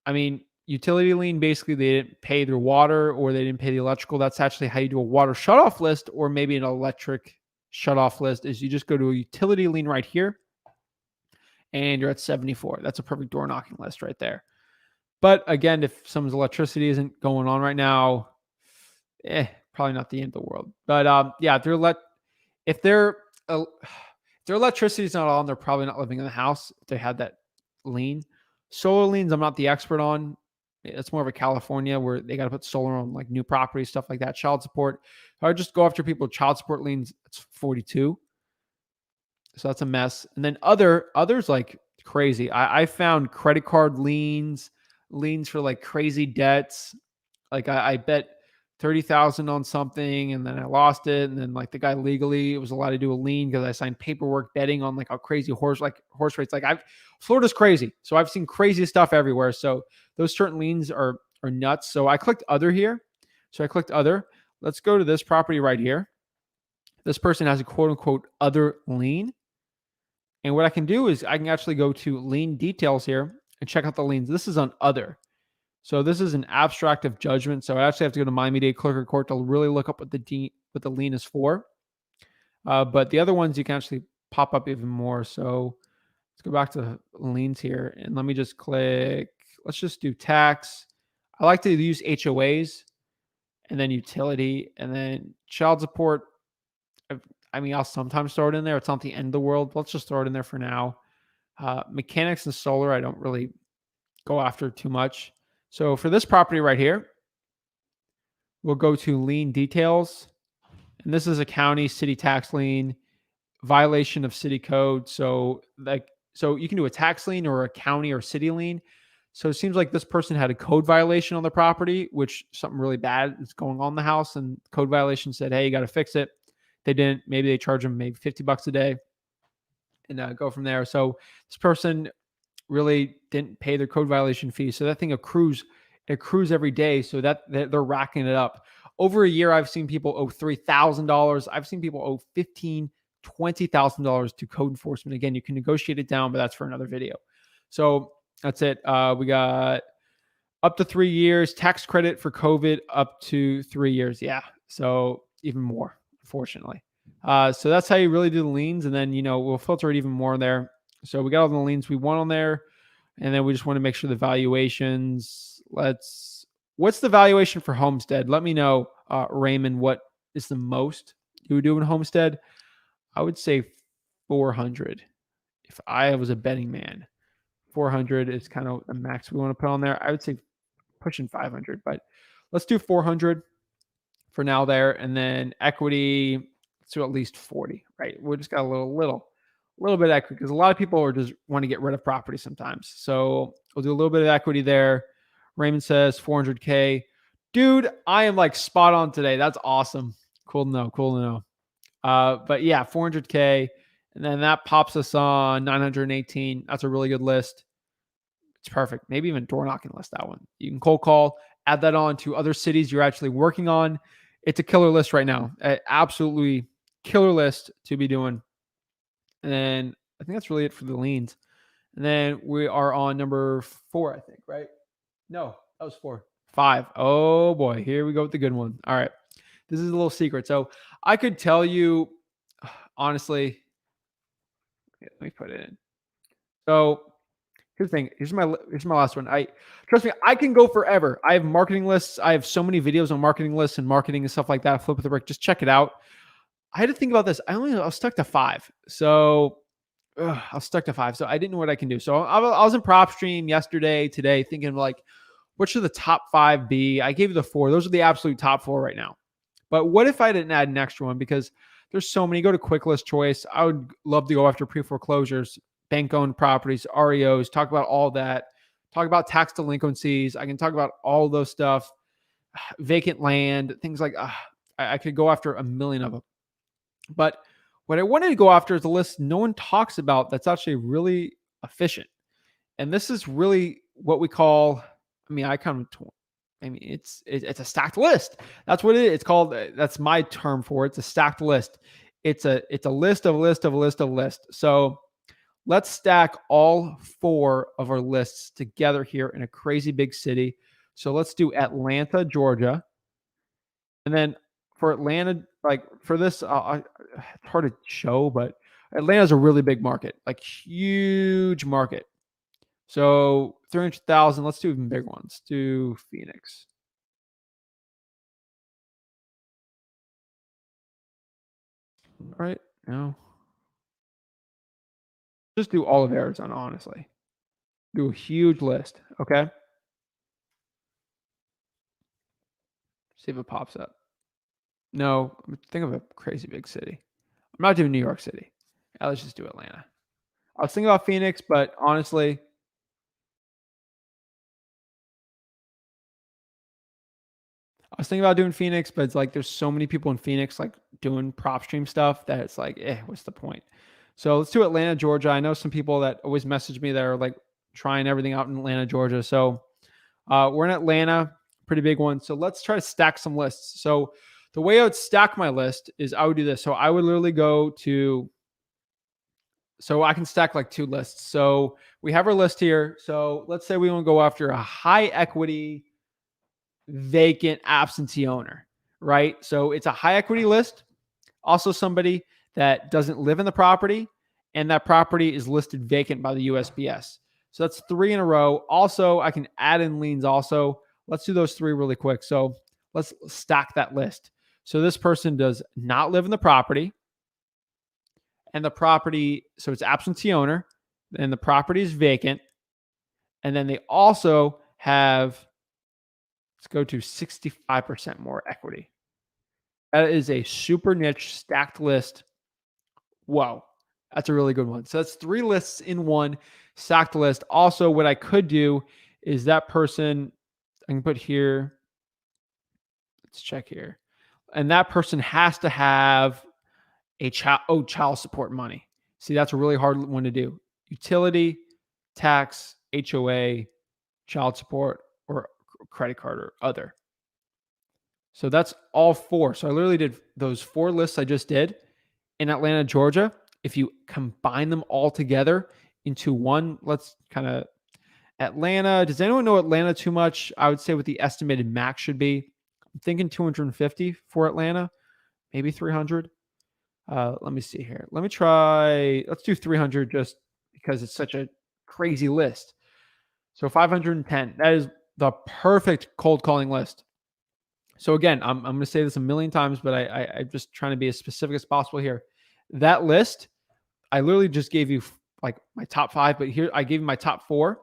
I mean, utility lien, basically they didn't pay their water or they didn't pay the electrical. That's actually how you do a water shutoff list or maybe an electric shutoff list is you just go to a utility lien right here and you're at 74. That's a perfect door knocking list right there. But again, if someone's electricity isn't going on right now, probably not the end of the world. But yeah, if their electricity is not on, they're probably not living in the house if they had that lien. Solar liens, I'm not the expert on. It's more of a California where they got to put solar on like new property, stuff like that. Child support. I would just go after people with child support liens. It's 42. So that's a mess. And then others like crazy. I found credit card liens for like crazy debts. Like I bet 30,000 on something and then I lost it. And then like the guy legally, it was allowed to do a lien because I signed paperwork betting on like a crazy horse rates. Like Florida's crazy. So I've seen crazy stuff everywhere. So those certain liens are nuts. So I clicked other here. So I clicked other. Let's go to this property right here. This person has a quote unquote other lien. And what I can do is I can actually go to lien details here and check out the liens. This is on other. So this is an abstract of judgment. So I actually have to go to Miami-Dade Clerk of Court to really look up what the lien is for. But the other ones you can actually pop up even more. So let's go back to liens here and let me just click. Let's just do tax. I like to use HOAs and then utility and then child support. I mean, I'll sometimes throw it in there. It's not the end of the world. Let's just throw it in there for now. Mechanics and solar, I don't really go after too much. So for this property right here, we'll go to lien details. And this is a county city tax lien, violation of city code. So you can do a tax lien or a county or city lien. So it seems like this person had a code violation on the property, which something really bad is going on in the house. And code violation said, hey, you got to fix it. They didn't. Maybe they charge them maybe $50 a day and go from there. So this person really didn't pay their code violation fee. So that thing accrues every day. So that they're racking it up. Over a year, I've seen people owe $3,000. I've seen people owe $15,000, $20,000 to code enforcement. Again, you can negotiate it down, but that's for another video. So that's it. We got up to 3 years, tax credit for COVID up to 3 years. Yeah. So even more, unfortunately. So that's how you really do the liens. And then, we'll filter it even more there. So we got all the liens we want on there. And then we just want to make sure the valuations, what's the valuation for homestead? Let me know, Raymond, what is the most you would do in homestead? I would say 400. If I was a betting man, 400 is kind of the max we want to put on there. I would say pushing 500, but let's do 400 for now there. And then equity, let's do at least 40, right? We just got a little bit of equity because a lot of people are just want to get rid of property sometimes. So we'll do a little bit of equity there. Raymond says 400K. Dude, I am like spot on today. That's awesome. Cool to know. But yeah, 400K. And then that pops us on 918. That's a really good list. It's perfect. Maybe even door knocking list, that one. You can cold call, add that on to other cities you're actually working on. It's a killer list right now. Absolutely killer list to be doing. And then I think that's really it for the liens. And then we are on number 4, I think, right? No, that was 4. 5. Oh boy, here we go with the good one. All right. This is a little secret. So I could tell you, honestly, let me put it in. So here's the thing. Here's my last one. Trust me, I can go forever. I have marketing lists. I have so many videos on marketing lists and marketing and stuff like that. Flip with the brick. Just check it out. I had to think about this. I was stuck to 5. So I was stuck to 5. So I didn't know what I can do. So I was in PropStream today, thinking like, what should the top 5 be? I gave you the 4. Those are the absolute top 4 right now. But what if I didn't add an extra one? Because there's so many. Go to quick list choice. I would love to go after pre-foreclosures, bank-owned properties, REOs, talk about all that. Talk about tax delinquencies. I can talk about all those stuff. Vacant land, things like I could go after a million of them. But what I wanted to go after is a list no one talks about that's actually really efficient. And this is really what we call, it's a stacked list. That's what it is. It's called, that's my term for it. It's a stacked list. It's a list of a list of a list of a list. So let's stack all 4 of our lists together here in a crazy big city. So let's do Atlanta, Georgia. And then for Atlanta, like for this, it's hard to show, but Atlanta's a really big market, like huge market. So 300,000, let's do even big ones. Do Phoenix. All right. No. Just do all of Arizona, honestly. Do a huge list. Okay. See if it pops up. No, think of a crazy big city. I'm not doing New York City. Yeah, let's just do Atlanta. I was thinking about Phoenix, but honestly, I was thinking about doing Phoenix, but it's like there's so many people in Phoenix like doing PropStream stuff that it's like, what's the point? So let's do Atlanta, Georgia. I know some people that always message me that are like trying everything out in Atlanta, Georgia. So we're in Atlanta, pretty big one. So let's try to stack some lists. So the way I would stack my list is I would do this. So I would literally go to, so I can stack like two lists. So we have our list here. So let's say we want to go after a high equity vacant absentee owner, right? So it's a high equity list. Also somebody that doesn't live in the property and that property is listed vacant by the USPS. So that's three in a row. Also, I can add in liens also. Let's do those three really quick. So let's stack that list. So this person does not live in the property and the property, so it's absentee owner and the property is vacant. And then they also have, let's go to 65% more equity. That is a super niche stacked list. Whoa, that's a really good one. So that's three lists in one stacked list. Also, what I could do is that person, I can put here, let's check here. And that person has to have a child support money. See, that's a really hard one to do. Utility, tax, HOA, child support, or credit card or other. So that's all four. So I literally did those four lists I just did in Atlanta, Georgia. If you combine them all together into one, let's kind of Atlanta. Does anyone know Atlanta too much? I would say what the estimated max should be. I'm thinking 250 for Atlanta, maybe 300. Let me see here. Let me try. Let's do 300 just because it's such a crazy list. So 510. That is the perfect cold calling list. So again, I'm going to say this a million times, but I'm just trying to be as specific as possible here. That list, I literally just gave you like my top five, but here I gave you my top four.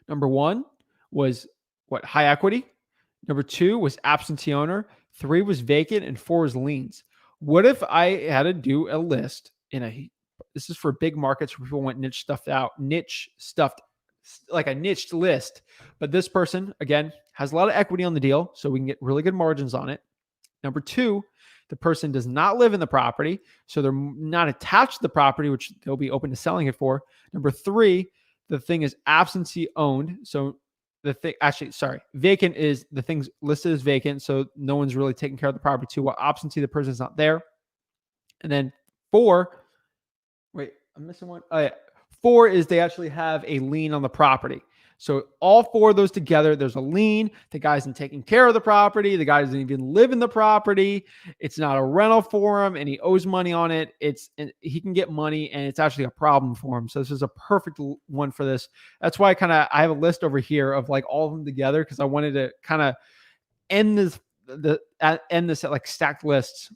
Number one was what? High equity. Number two was absentee owner. Three was vacant, and four was liens. What if I had to do a list this is for big markets where people want niche stuffed, like a niched list. But this person, again, has a lot of equity on the deal, so we can get really good margins on it. Number two, the person does not live in the property, so they're not attached to the property, which they'll be open to selling it for. Number three, the thing is absentee owned. So vacant is the thing's listed as vacant, so no one's really taking care of the property too. While absentee, the person's not there. And then four, wait, I'm missing one. Oh, yeah. Four is they actually have a lien on the property. So all four of those together, there's a lien. The guy isn't taking care of the property. The guy doesn't even live in the property. It's not a rental for him, and he owes money on it. He can get money, and it's actually a problem for him. So this is a perfect one for this. That's why I have a list over here of like all of them together because I wanted to kind of end this at like stacked lists.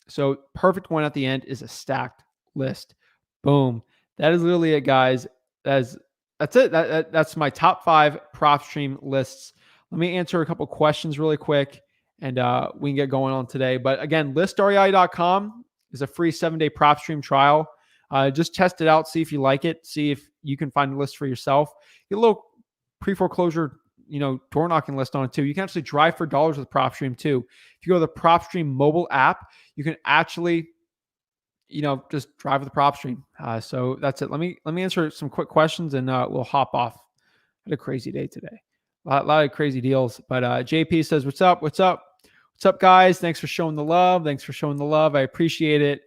So perfect one at the end is a stacked list. Boom. That is literally it, guys. That's it. That's my top five PropStream lists. Let me answer a couple questions really quick, and we can get going on today. But again, listrei.com is a free 7-day PropStream trial. Just test it out, see if you like it, see if you can find a list for yourself. Get a little pre-foreclosure, door knocking list on it too. You can actually drive for dollars with PropStream too. If you go to the PropStream mobile app, you can actually just drive with the PropStream. So that's it. Let me answer some quick questions and we'll hop off. I had a crazy day today. A lot of crazy deals. But JP says, what's up? What's up? What's up, guys? Thanks for showing the love. I appreciate it.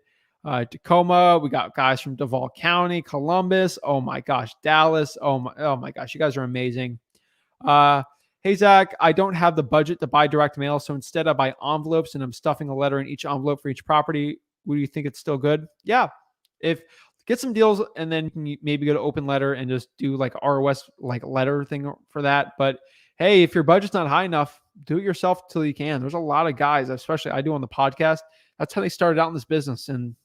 Tacoma, we got guys from Duval County, Columbus. Oh my gosh, Dallas. Oh my gosh, you guys are amazing. Hey, Zach, I don't have the budget to buy direct mail. So instead I buy envelopes and I'm stuffing a letter in each envelope for each property. Would you think it's still good? Yeah. Get some deals and then you can maybe go to open letter and just do like ROS like letter thing for that. But hey, if your budget's not high enough, do it yourself till you can. There's a lot of guys, especially I do on the podcast. That's how they started out in this business. And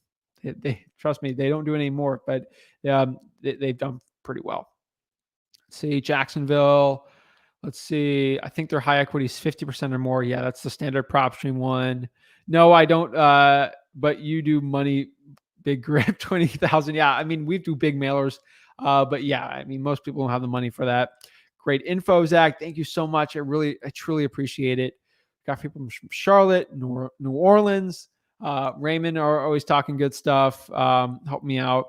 they trust me, they don't do it anymore, but they've done pretty well. Let's see, Jacksonville. Let's see. I think their high equity is 50% or more. Yeah, that's the standard PropStream one. No, I don't. But you do money big grip 20,000. Yeah, I mean we do big mailers. But yeah, I mean most people don't have the money for that. Great info, Zach. Thank you so much. I truly appreciate it. Got people from Charlotte, New Orleans. Raymond are always talking good stuff. Help me out.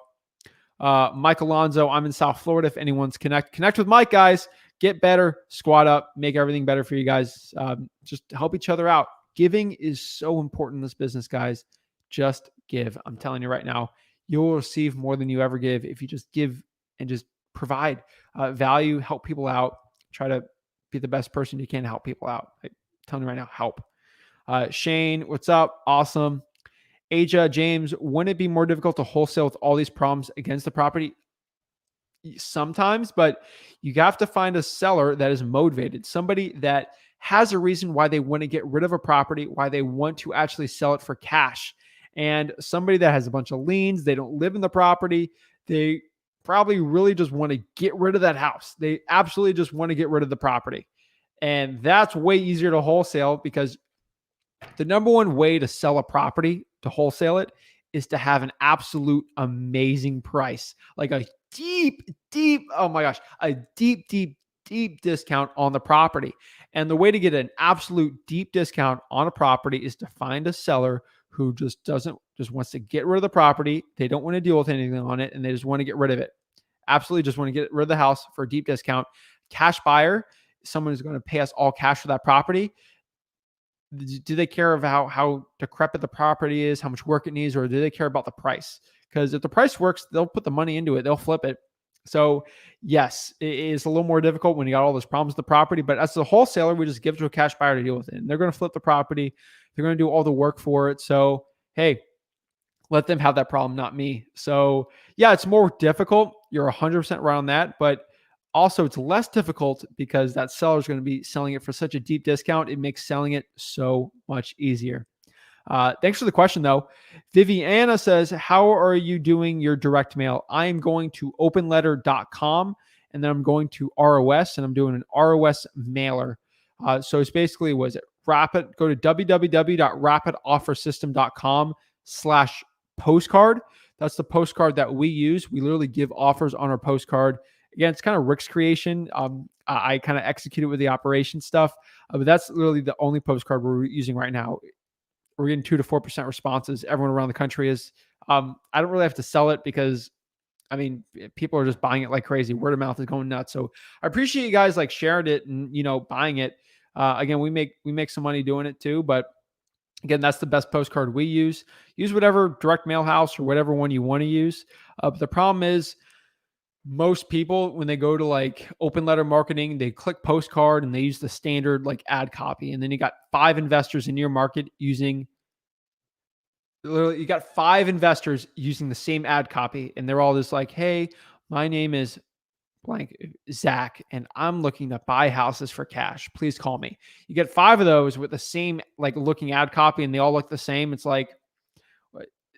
Mike Alonzo, I'm in South Florida. If anyone's connect with Mike, guys. Get better, squat up, make everything better for you guys. Just help each other out. Giving is so important in this business, guys. Just give. I'm telling you right now, you will receive more than you ever give if you just give and just provide value, help people out, try to be the best person you can to help people out. I'm telling you right now, help. Shane, what's up? Awesome. Aja, James, wouldn't it be more difficult to wholesale with all these problems against the property? Sometimes, but you have to find a seller that is motivated, somebody that has a reason why they want to get rid of a property, why they want to actually sell it for cash, and somebody that has a bunch of liens. They don't live in the property. They probably really just want to get rid of that house. They absolutely just want to get rid of the property. And that's way easier to wholesale because the number one way to sell a property, to wholesale it, is to have an absolute amazing price, like a deep, oh my gosh, a deep discount on the property. And the way to get an absolute deep discount on a property is to find a seller who just wants to get rid of the property. They don't want to deal with anything on it, and they just want to get rid of it. Absolutely just want to get rid of the house for a deep discount. Cash buyer, someone who's going to pay us all cash for that property. Do they care about how decrepit the property is, how much work it needs, or do they care about the price? Because if the price works, they'll put the money into it. They'll flip it. So yes, it is a little more difficult when you got all those problems with the property. But as a wholesaler, we just give it to a cash buyer to deal with it. And they're going to flip the property. They're going to do all the work for it. So, hey, let them have that problem, not me. So yeah, it's more difficult. You're 100% right on that. But also, it's less difficult because that seller is going to be selling it for such a deep discount. It makes selling it so much easier. Thanks for the question, though. Viviana says, how are you doing your direct mail? I am going to openletter.com and then I'm going to ROS and I'm doing an ROS mailer. So it's basically, go to www.rapidoffersystem.com/postcard. That's the postcard that we use. We literally give offers on our postcard. Again, it's kind of Rick's creation. I kind of execute it with the operation stuff, but that's literally the only postcard we're using right now. We're getting 2 to 4% responses. Everyone around the country is. I don't really have to sell it because, I mean, people are just buying it like crazy. Word of mouth is going nuts. So I appreciate you guys like sharing it and buying it. Again, we make some money doing it too, but again, that's the best postcard we use. Use whatever direct mail house or whatever one you want to use. But the problem is, most people, when they go to like open letter marketing, they click postcard and they use the standard like ad copy. And then you got 5 investors in your market using the same ad copy. And they're all just like, hey, my name is blank Zach, and I'm looking to buy houses for cash. Please call me. You get 5 of those with the same like looking ad copy and they all look the same. It's like,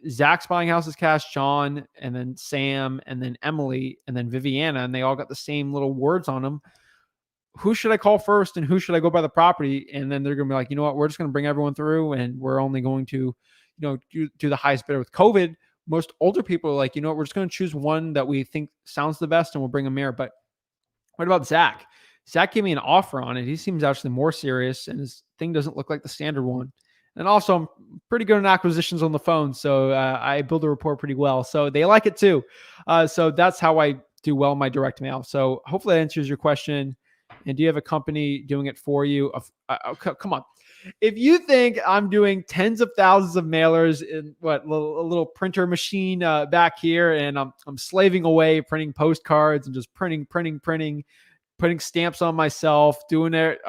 Zach's buying houses cash, John, and then Sam, and then Emily, and then Viviana, and they all got the same little words on them. Who should I call first, and who should I go by the property? And then they're going to be like, you know what, we're just going to bring everyone through, and we're only going to, do the highest bidder. With COVID, most older people are like, you know what, we're just going to choose one that we think sounds the best, and we'll bring them here. But what about Zach? Zach gave me an offer on it. He seems actually more serious, and his thing doesn't look like the standard one. And also, I'm pretty good in acquisitions on the phone, so I build a rapport pretty well. So they like it too. So that's how I do well in my direct mail. So hopefully that answers your question. And do you have a company doing it for you? Come on. If you think I'm doing tens of thousands of mailers in a little printer machine back here, and I'm slaving away printing postcards and just printing, putting stamps on myself, doing it.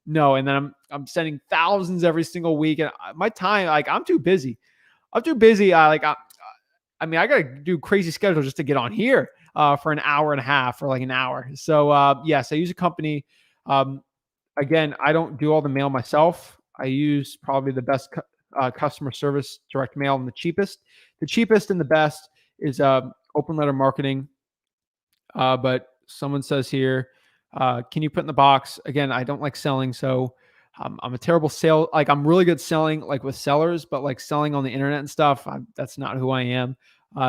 No, and then I'm sending thousands every single week, and my time, like, I'm too busy. I got to do crazy schedule just to get on here for an hour and a half or like an hour. So yes, I use a company. Again, I don't do all the mail myself. I use probably the best customer service direct mail and the cheapest. The cheapest and the best is open letter marketing. But someone says here, Can you put in the box? Again, I don't like selling, so I'm a terrible sale. Like I'm really good selling, like with sellers, but like selling on the internet and stuff, that's not who I am.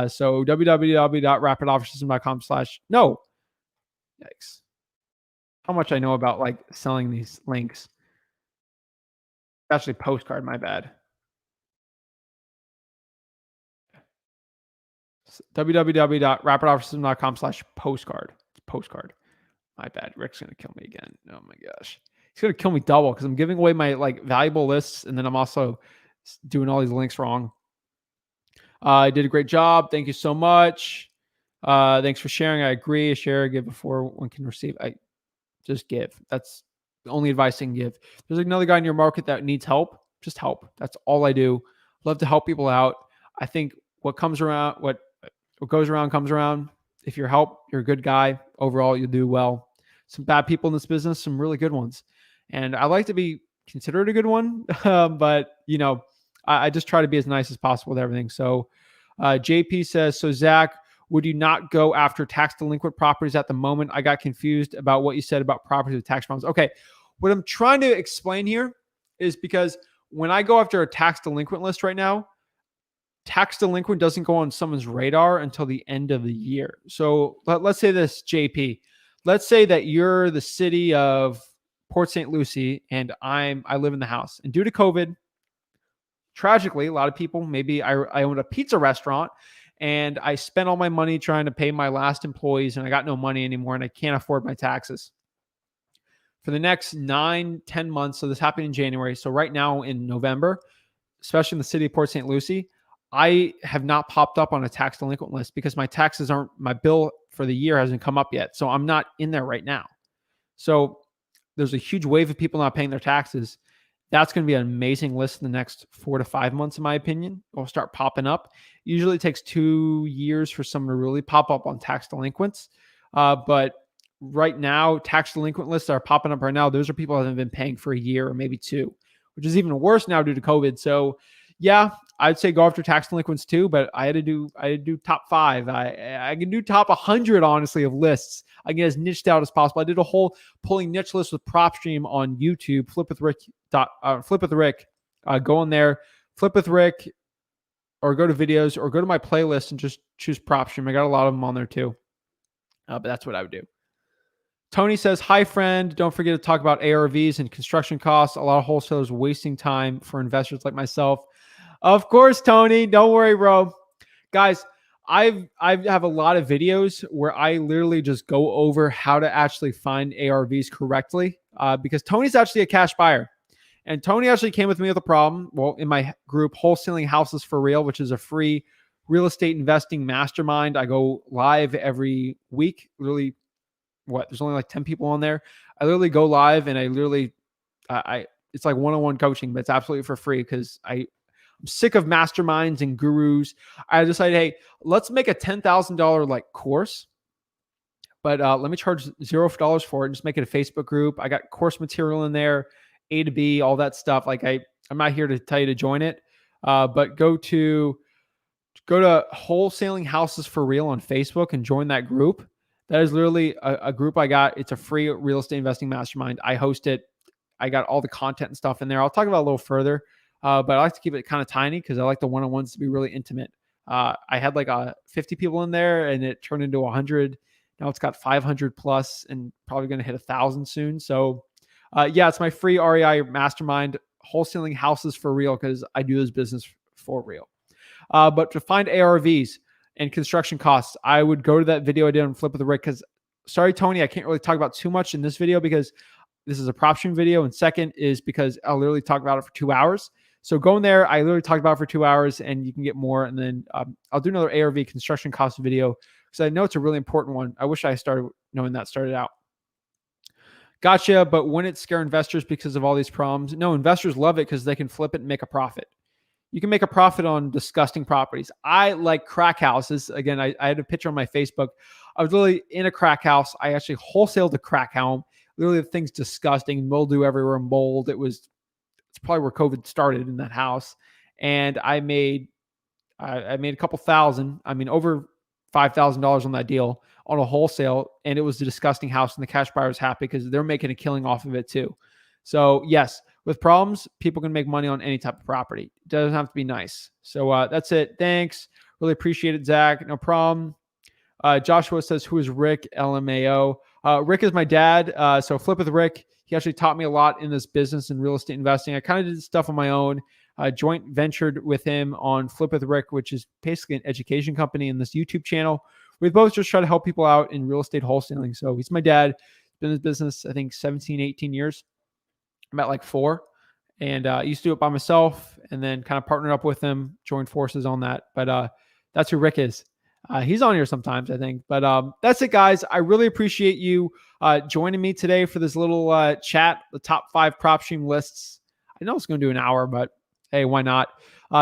So www.rapidoffersystem.com slash no. Yikes. How much I know about like selling these links. Actually, postcard. My bad. www.rapidoffersystem.com slash postcard. It's postcard. My bad. Rick's gonna kill me again. Oh my gosh. He's gonna kill me double because I'm giving away my like valuable lists, and then I'm also doing all these links wrong. I did a great job. Thank you so much. Thanks for sharing. I agree. Share, give before one can receive. I just give. That's the only advice I can give. There's another guy in your market that needs help. Just help. That's all I do. Love to help people out. I think what goes around comes around. If you're you're a good guy. Overall, you'll do well. Some bad people in this business, some really good ones. And I like to be considered a good one, but I just try to be as nice as possible with everything. So JP says, so Zach, would you not go after tax delinquent properties at the moment? I got confused about what you said about properties with tax problems. Okay. What I'm trying to explain here is because when I go after a tax delinquent list right now, tax delinquent doesn't go on someone's radar until the end of the year. So let's say this, JP. Let's say that you're the city of Port St. Lucie and I live in the house. And due to COVID, tragically, a lot of people, maybe I owned a pizza restaurant and I spent all my money trying to pay my last employees and I got no money anymore and I can't afford my taxes. For the next 9-10 months, so this happened in January. So right now in November, especially in the city of Port St. Lucie, I have not popped up on a tax delinquent list because my bill for the year hasn't come up yet. So I'm not in there right now. So there's a huge wave of people not paying their taxes. That's going to be an amazing list in the next 4 to 5 months, in my opinion. It'll start popping up. Usually it takes 2 years for someone to really pop up on tax delinquents. But right now, tax delinquent lists are popping up right now. Those are people that have been paying for a year or maybe 2, which is even worse now due to COVID. So yeah, I'd say go after tax delinquents too, but I had to do top 5. I can do top 100, honestly, of lists. I get as niched out as possible. I did a whole pulling niche list with PropStream on YouTube, Flip with Rick. Go in there, Flip with Rick, or go to videos, or go to my playlist and just choose PropStream. I got a lot of them on there too. But that's what I would do. Tony says, hi, friend. Don't forget to talk about ARVs and construction costs. A lot of wholesalers wasting time for investors like myself. Of course, Tony. Don't worry, bro. Guys, I have a lot of videos where I literally just go over how to actually find ARVs correctly because Tony's actually a cash buyer. And Tony actually came with me with a problem. Well, in my group, Wholesaling Houses for Real, which is a free real estate investing mastermind. I go live every week. Literally, there's only like 10 people on there. I literally go live and I literally, it's like one-on-one coaching, but it's absolutely for free because I'm sick of masterminds and gurus. I decided, hey, let's make a $10,000 like course, but let me charge $0 for it and just make it a Facebook group. I got course material in there, A to B, all that stuff. Like I'm not here to tell you to join it, but go to Wholesaling Houses for Real on Facebook and join that group. That is literally a group I got. It's a free real estate investing mastermind. I host it. I got all the content and stuff in there. I'll talk about it a little further, but I like to keep it kind of tiny because I like the one-on-ones to be really intimate. I had like 50 people in there and it turned into 100. Now it's got 500 plus and probably going to hit 1,000 soon. So yeah, it's my free REI mastermind, Wholesaling Houses for Real, because I do this business for real. But to find ARVs and construction costs, I would go to that video I did on Flip with the Rick because, sorry, Tony, I can't really talk about too much in this video because this is a PropStream video. And second is because I'll literally talk about it for 2 hours. So go in there. I literally talked about it for 2 hours and you can get more. And then I'll do another ARV construction cost video because I know it's a really important one. I wish I started knowing that started out. Gotcha. But wouldn't it scare investors because of all these problems? No, investors love it because they can flip it and make a profit. You can make a profit on disgusting properties. I like crack houses. Again, I had a picture on my Facebook. I was literally in a crack house. I actually wholesaled a crack home. Literally, the thing's disgusting. Mildew everywhere, mold. It's probably where COVID started in that house. And I made a couple thousand. I mean, over $5,000 on that deal on a wholesale, and it was a disgusting house, and the cash buyer was happy because they're making a killing off of it too. So yes, with problems, people can make money on any type of property. It doesn't have to be nice. So that's it. Thanks. Really appreciate it, Zach. No problem. Joshua says, who is Rick? LMAO. Rick is my dad. So Flip with Rick. He actually taught me a lot in this business and real estate investing. I kind of did stuff on my own. Joint ventured with him on Flip with Rick, which is basically an education company, in this YouTube channel. We both just try to help people out in real estate wholesaling. So he's my dad. He's been in this business, I think, 17, 18 years. I'm at like 4. And I used to do it by myself and then kind of partnered up with him, joined forces on that. But that's who Rick is. He's on here sometimes, I think. But that's it, guys. I really appreciate you joining me today for this little chat, the top 5 PropStream lists. I know it's going to do an hour, but hey, why not?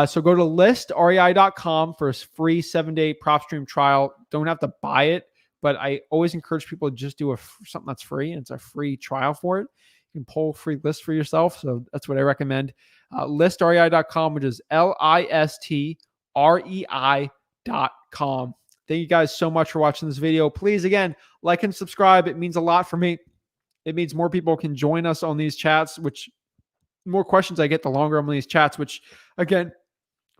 So go to listrei.com for a free 7-day PropStream trial. Don't have to buy it, but I always encourage people to just do something that's free, and it's a free trial for it. You can pull free lists for yourself. So that's what I recommend. Listrei.com, which is listrei.com. Thank you guys so much for watching this video. Please, again, like and subscribe. It means a lot for me. It means more people can join us on these chats, which the more questions I get, the longer I'm on these chats, which, again,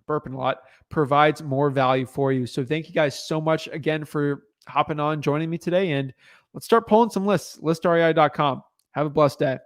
burping a lot, provides more value for you. So thank you guys so much again for hopping on, joining me today, and let's start pulling some lists. Listrei.com. Have a blessed day.